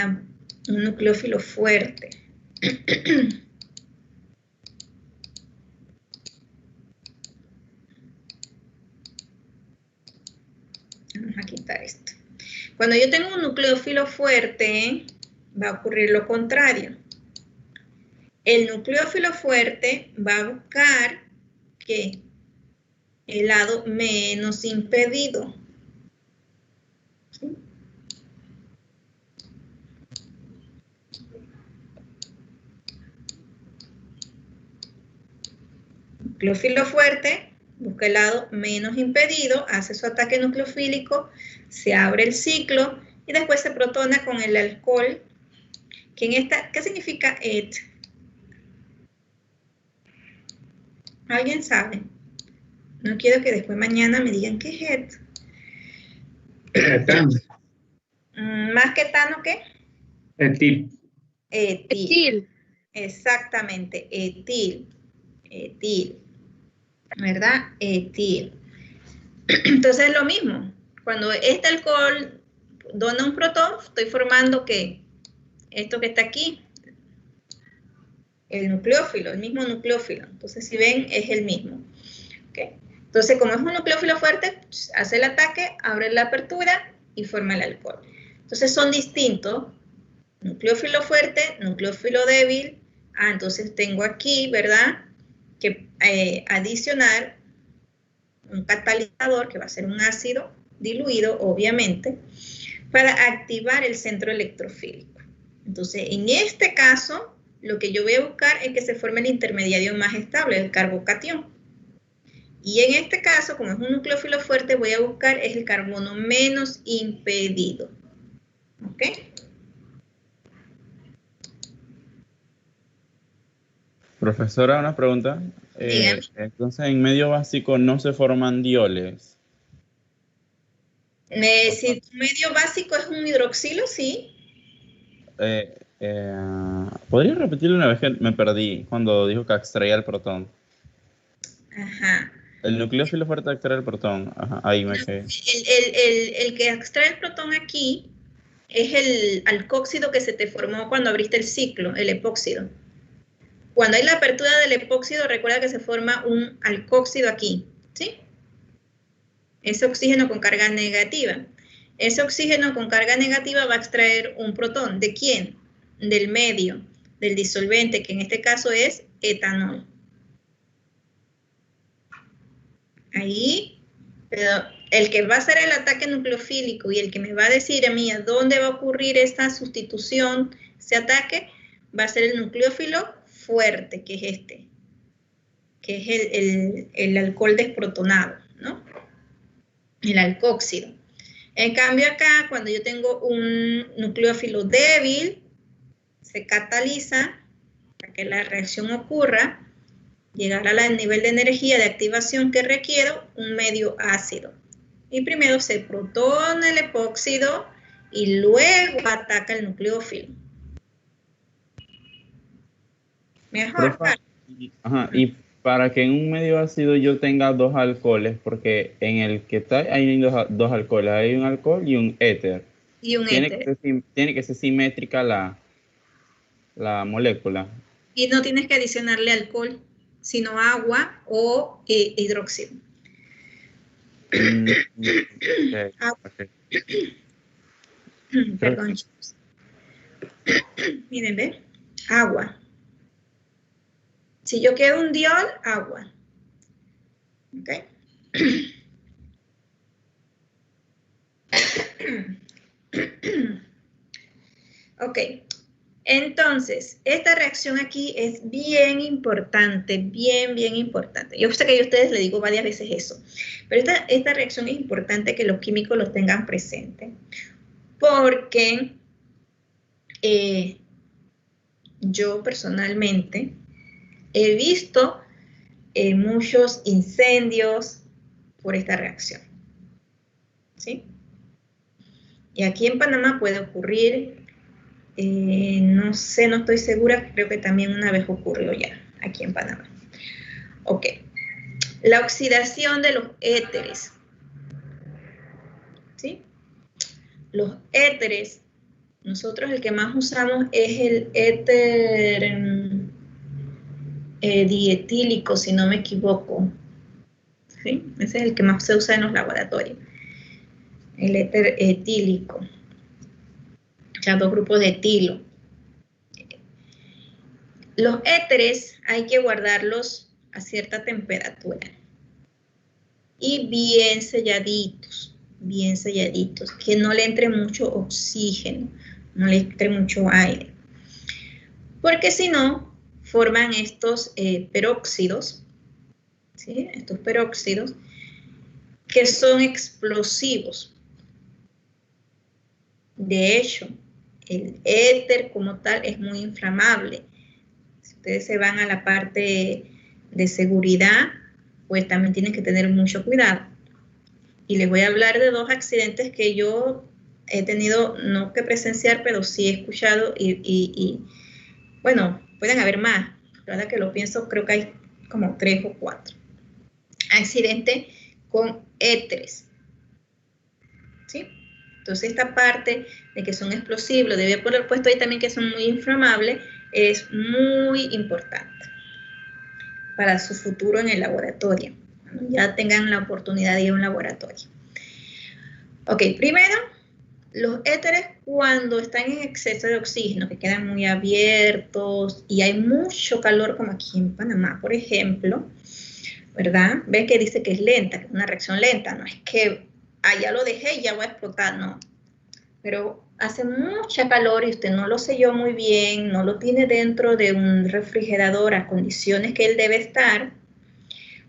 nucleófilo fuerte? Vamos a quitar esto. Cuando yo tengo un nucleófilo fuerte, va a ocurrir lo contrario. El nucleófilo fuerte va a buscar ¿qué? El lado menos impedido. ¿Sí? Nucleófilo fuerte busca el lado menos impedido, hace su ataque nucleofílico, se abre el ciclo y después se protona con el alcohol, que en esta, ¿qué significa et? ¿Alguien sabe? No quiero que después mañana me digan qué es esto. Etano. ¿Más que etano qué? Etil. Etil. Exactamente, etil. Etil. ¿Verdad? Etil. Entonces es lo mismo. Cuando este alcohol dona un protón, estoy formando ¿qué? Esto que está aquí. El nucleófilo, el mismo nucleófilo. Entonces, si ven, es el mismo. ¿Okay? Entonces, como es un nucleófilo fuerte, hace el ataque, abre la apertura y forma el alcohol. Entonces, son distintos. Nucleófilo fuerte, nucleófilo débil. Entonces tengo aquí, ¿verdad? Que adicionar un catalizador, que va a ser un ácido diluido, obviamente, para activar el centro electrofílico. Entonces, en este caso, lo que yo voy a buscar es que se forme el intermediario más estable, el carbocatión. Y en este caso, como es un nucleófilo fuerte, voy a buscar es el carbono menos impedido. ¿Ok? Profesora, una pregunta. Entonces, en medio básico no se forman dioles. Si tu medio básico es un hidroxilo, sí. ¿Podría repetirlo una vez que me perdí cuando dijo que extraía el protón? Ajá. El nucleófilo fuerte extrae el protón. Ajá, ahí me quedé. El que extrae el protón aquí es el alcóxido que se te formó cuando abriste el ciclo, el epóxido. Cuando hay la apertura del epóxido, recuerda que se forma un alcóxido aquí, ¿sí? Ese oxígeno con carga negativa. Ese oxígeno con carga negativa va a extraer un protón. ¿De quién? Del medio, del disolvente, que en este caso es etanol. Ahí, pero el que va a hacer el ataque nucleofílico y el que me va a decir a mí a dónde va a ocurrir esta sustitución, ese ataque, va a ser el nucleófilo fuerte, que es este, que es el alcohol desprotonado, ¿no? El alcóxido. En cambio acá, cuando yo tengo un nucleófilo débil, se cataliza para que la reacción ocurra, llegar al nivel de energía de activación que requiero, un medio ácido. Y primero se protona el epóxido y luego ataca el nucleófilo. Mejor. Ajá, y para que en un medio ácido yo tenga dos alcoholes, porque en el que está hay dos alcoholes, hay un alcohol y un éter. Y un éter. Tiene que ser simétrica la molécula. Y no tienes que adicionarle alcohol, sino agua o hidróxido. Okay. Perdón, chicos. Miren, ¿ven? Agua. Si yo quiero un diol, agua. ¿Ok? Ok. Entonces, esta reacción aquí es bien importante, bien importante. Yo sé que a ustedes les digo varias veces eso, pero esta reacción es importante que los químicos lo tengan presente, porque yo personalmente he visto muchos incendios por esta reacción, ¿sí? Y aquí en Panamá puede ocurrir. No sé, no estoy segura, creo que también una vez ocurrió ya, aquí en Panamá. Ok, la oxidación de los éteres, ¿sí? Los éteres, nosotros el que más usamos es el éter dietílico, si no me equivoco, ¿sí? Ese es el que más se usa en los laboratorios, el éter etílico. Ya dos grupos de etilo. Los éteres hay que guardarlos a cierta temperatura y bien selladitos, que no le entre mucho oxígeno, no le entre mucho aire, porque si no, forman estos peróxidos, ¿sí? Estos peróxidos que son explosivos. De hecho, el éter como tal es muy inflamable. Si ustedes se van a la parte de seguridad, pues también tienen que tener mucho cuidado. Y les voy a hablar de 2 accidentes que yo he tenido, no que presenciar, pero sí he escuchado y bueno, pueden haber más. La verdad que lo pienso, creo que hay como 3 o 4. Accidente con éteres. ¿Sí? Entonces esta parte de que son explosivos, debe poner puesto ahí también que son muy inflamables, es muy importante para su futuro en el laboratorio. Ya tengan la oportunidad de ir a un laboratorio. Ok, primero, los éteres cuando están en exceso de oxígeno, que quedan muy abiertos y hay mucho calor, como aquí en Panamá, por ejemplo, ¿verdad? Ven que dice que es lenta, que es una reacción lenta, no es que ya lo dejé y ya va a explotar, no. Pero hace mucha calor y usted no lo selló muy bien, no lo tiene dentro de un refrigerador a condiciones que él debe estar,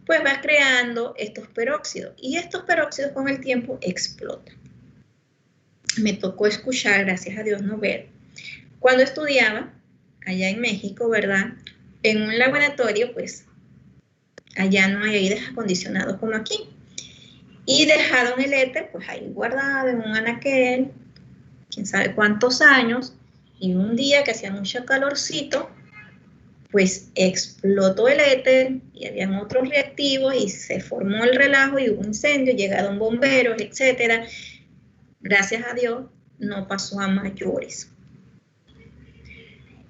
pues va creando estos peróxidos. Y estos peróxidos con el tiempo explotan. Me tocó escuchar, gracias a Dios, no ver. Cuando estudiaba allá en México, ¿verdad? En un laboratorio, pues, allá no hay aires acondicionados como aquí. Y dejaron el éter, pues, ahí guardado en un anaquel, quién sabe cuántos años, y un día que hacía mucho calorcito, pues explotó el éter y habían otros reactivos y se formó el relajo y hubo un incendio, llegaron bomberos, etcétera. Gracias a Dios no pasó a mayores.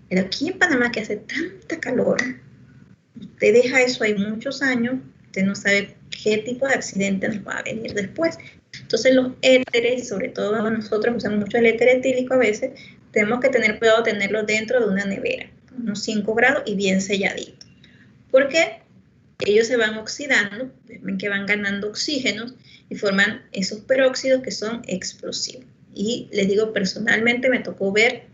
Pero aquí en Panamá que hace tanta calor, usted deja eso ahí muchos años, usted no sabe qué tipo de accidente nos va a venir después. Entonces los éteres, sobre todo nosotros usamos mucho el éter etílico a veces, tenemos que tener cuidado de tenerlo dentro de una nevera, unos 5 grados y bien selladito. ¿Por qué? Ellos se van oxidando, ven que van ganando oxígenos y forman esos peróxidos que son explosivos. Y les digo, personalmente me tocó ver,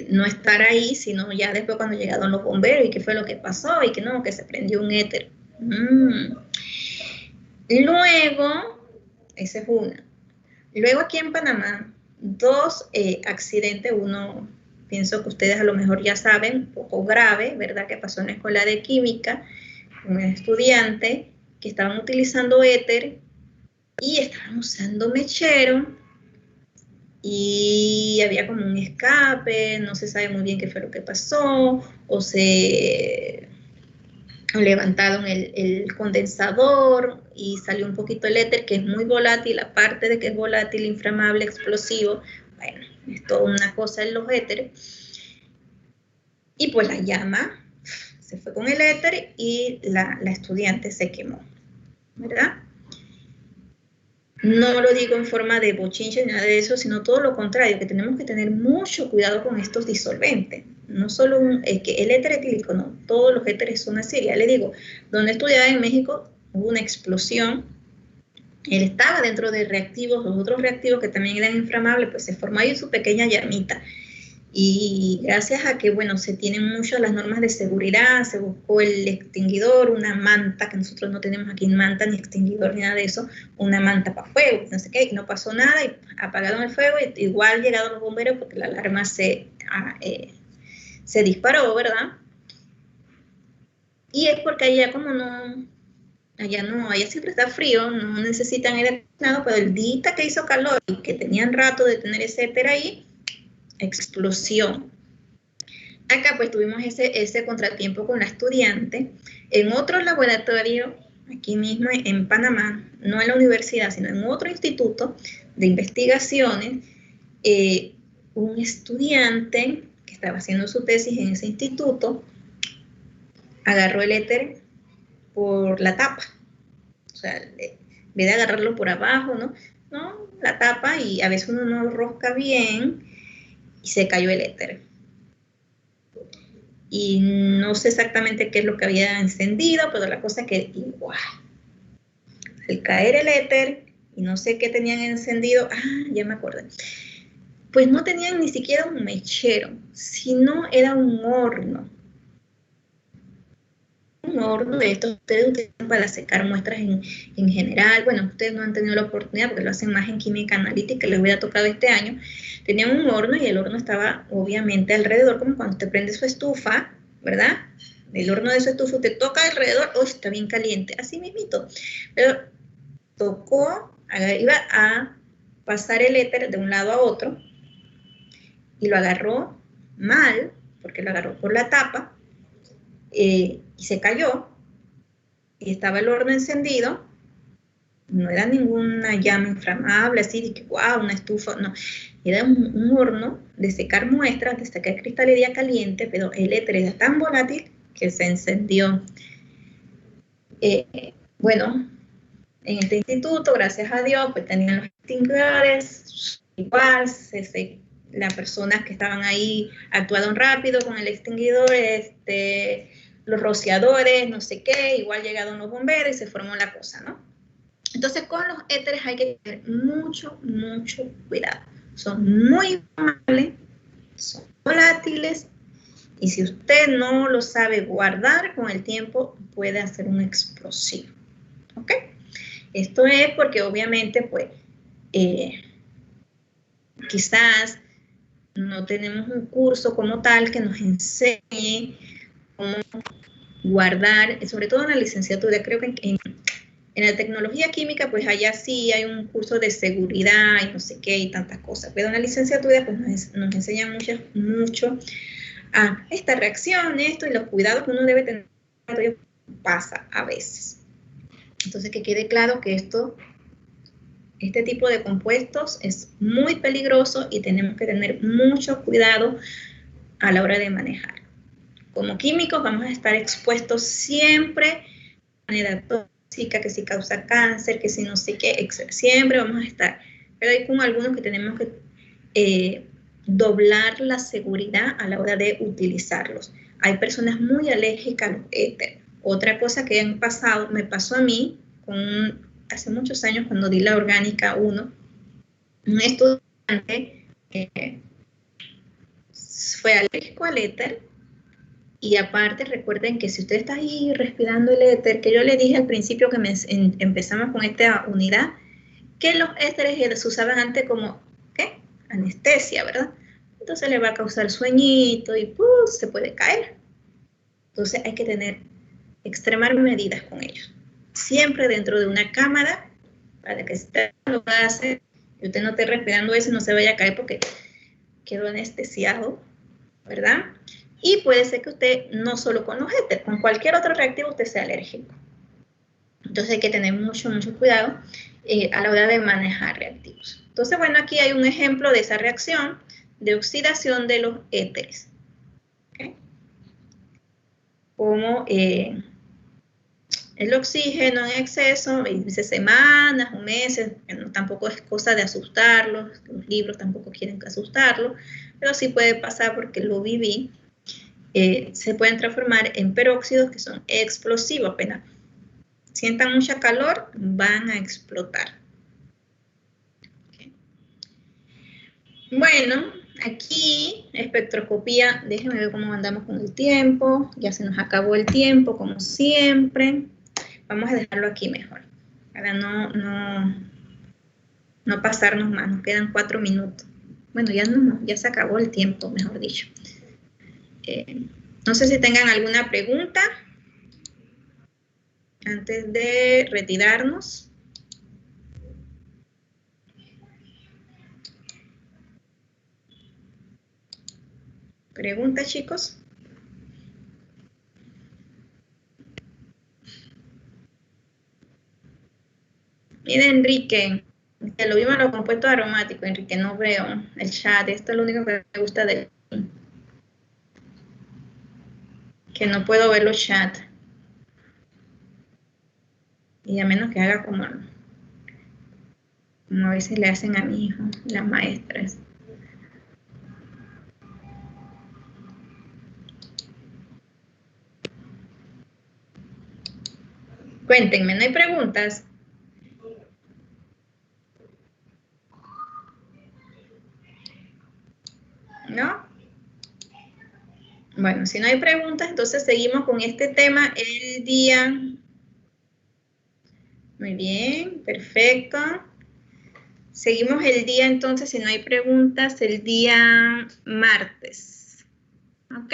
no estar ahí, sino ya después cuando llegaron los bomberos y qué fue lo que pasó y que no, que se prendió un éter. Luego, esa es una. Luego aquí en Panamá, 2 accidentes, uno, pienso que ustedes a lo mejor ya saben, un poco grave, ¿verdad? Que pasó en la escuela de química, un estudiante que estaban utilizando éter y estaban usando mechero y había como un escape, no se sabe muy bien qué fue lo que pasó, o se levantaron el condensador y salió un poquito el éter, que es muy volátil, aparte de que es volátil, inflamable, explosivo, bueno, es toda una cosa en los éteres. Y pues la llama se fue con el éter y la estudiante se quemó, ¿verdad? No lo digo en forma de bochinche ni nada de eso, sino todo lo contrario, que tenemos que tener mucho cuidado con estos disolventes. No solo que el éter etílico, no, todos los éteres son así. Ya le digo, donde estudiaba en México hubo una explosión, él estaba dentro de reactivos, los otros reactivos que también eran inflamables, pues se formó ahí su pequeña llamita. Y gracias a que, bueno, se tienen muchas las normas de seguridad, se buscó el extinguidor, una manta, que nosotros no tenemos aquí manta, ni extinguidor, ni nada de eso, una manta para fuego, no sé qué, y no pasó nada, y apagaron el fuego, y igual llegaron los bomberos porque la alarma se disparó, ¿verdad? Y es porque allá como no, allá siempre está frío, no necesitan aire acondicionado, pero el día que hizo calor y que tenían rato de tener ese éter ahí, explosión. Acá pues tuvimos ese contratiempo con la estudiante. En otro laboratorio, aquí mismo en Panamá, no en la universidad, sino en otro instituto de investigaciones, un estudiante que estaba haciendo su tesis en ese instituto, agarró el éter por la tapa. O sea, en vez de agarrarlo por abajo, ¿no? La tapa, y a veces uno no rosca bien, y se cayó el éter. Y no sé exactamente qué es lo que había encendido, pero la cosa es que igual, al caer el éter, y no sé qué tenían encendido, ya me acordé, pues no tenían ni siquiera un mechero, sino era un horno. Un horno de estos ustedes utilizan para secar muestras en general. Bueno, ustedes no han tenido la oportunidad porque lo hacen más en química analítica, que les hubiera tocado este año. Tenían un horno y el horno estaba obviamente alrededor, como cuando usted prende su estufa, ¿verdad? el horno de su estufa, usted toca alrededor, ¡oh, está bien caliente! Así mismito. Pero tocó, iba a pasar el éter de un lado a otro y lo agarró mal, porque lo agarró por la tapa, y se cayó, y estaba el horno encendido. No era ninguna llama inflamable, así de que, wow, una estufa, no. Era un horno de secar muestras, de sacar cristalería caliente, pero el éter era tan volátil que se encendió. Bueno, en este instituto, gracias a Dios, pues tenían los extinguidores, igual, las personas que estaban ahí actuaron rápido con el extinguidor, los rociadores, no sé qué, igual llegaron los bomberos y se formó la cosa, ¿no? Entonces, con los éteres hay que tener mucho, mucho cuidado. Son muy amables, son volátiles, y si usted no lo sabe guardar con el tiempo, puede hacer un explosivo. ¿Ok? Esto es porque obviamente, pues, quizás no tenemos un curso como tal que nos enseñe cómo guardar, sobre todo en la licenciatura. Creo que en la tecnología química, pues allá sí hay un curso de seguridad y no sé qué y tantas cosas, pero en la licenciatura pues nos enseñan mucho a esta reacción, esto y los cuidados que uno debe tener. Pasa a veces. Entonces que quede claro que este tipo de compuestos es muy peligroso y tenemos que tener mucho cuidado a la hora de manejar. Como químicos vamos a estar expuestos siempre a manera tóxica, que si causa cáncer, que si no sé qué, siempre vamos a estar. Pero hay con algunos que tenemos que doblar la seguridad a la hora de utilizarlos. Hay personas muy alérgicas a los éteres. Otra cosa que me pasó a mí hace muchos años cuando di la orgánica 1, un estudiante fue alérgico al éter. Y aparte, recuerden que si usted está ahí respirando el éter, que yo le dije al principio que empezamos con esta unidad, que los éteres se usaban antes como, ¿qué? Anestesia, ¿verdad? Entonces le va a causar sueñito y se puede caer. Entonces hay que extremar medidas con ellos. Siempre dentro de una cámara, para que usted lo hace, y usted no esté respirando eso y no se vaya a caer porque quedó anestesiado, ¿verdad? Y puede ser que usted, no solo con los éteres, con cualquier otro reactivo usted sea alérgico. Entonces hay que tener mucho cuidado a la hora de manejar reactivos. Entonces, bueno, aquí hay un ejemplo de esa reacción de oxidación de los éteres. ¿Okay? Como el oxígeno en exceso, dice semanas o meses, tampoco es cosa de asustarlos, los libros tampoco quieren asustarlos, pero sí puede pasar porque lo viví. Se pueden transformar en peróxidos que son explosivos. Apenas sientan mucha calor, van a explotar. Okay. Bueno, aquí espectroscopía, déjenme ver cómo andamos con el tiempo. Ya se nos acabó el tiempo, como siempre. Vamos a dejarlo aquí mejor, para no pasarnos más. Nos quedan 4 minutos. Bueno, ya se acabó el tiempo, mejor dicho. No sé si tengan alguna pregunta antes de retirarnos. ¿Preguntas, chicos? Mira, Enrique, que lo vimos en los compuestos aromáticos. Enrique, no veo el chat. Esto es lo único que me gusta de que no puedo ver los chats. Y a menos que haga como a veces le hacen a mi hijo, las maestras. Cuéntenme, ¿no hay preguntas? ¿No? Bueno, si no hay preguntas, entonces seguimos con este tema el día. Muy bien, perfecto. Seguimos el día, entonces, si no hay preguntas, el día martes. ¿Ok?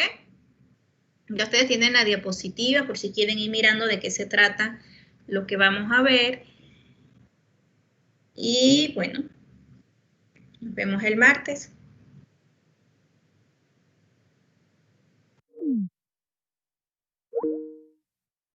Ya ustedes tienen la diapositiva por si quieren ir mirando de qué se trata lo que vamos a ver. Y bueno, nos vemos el martes.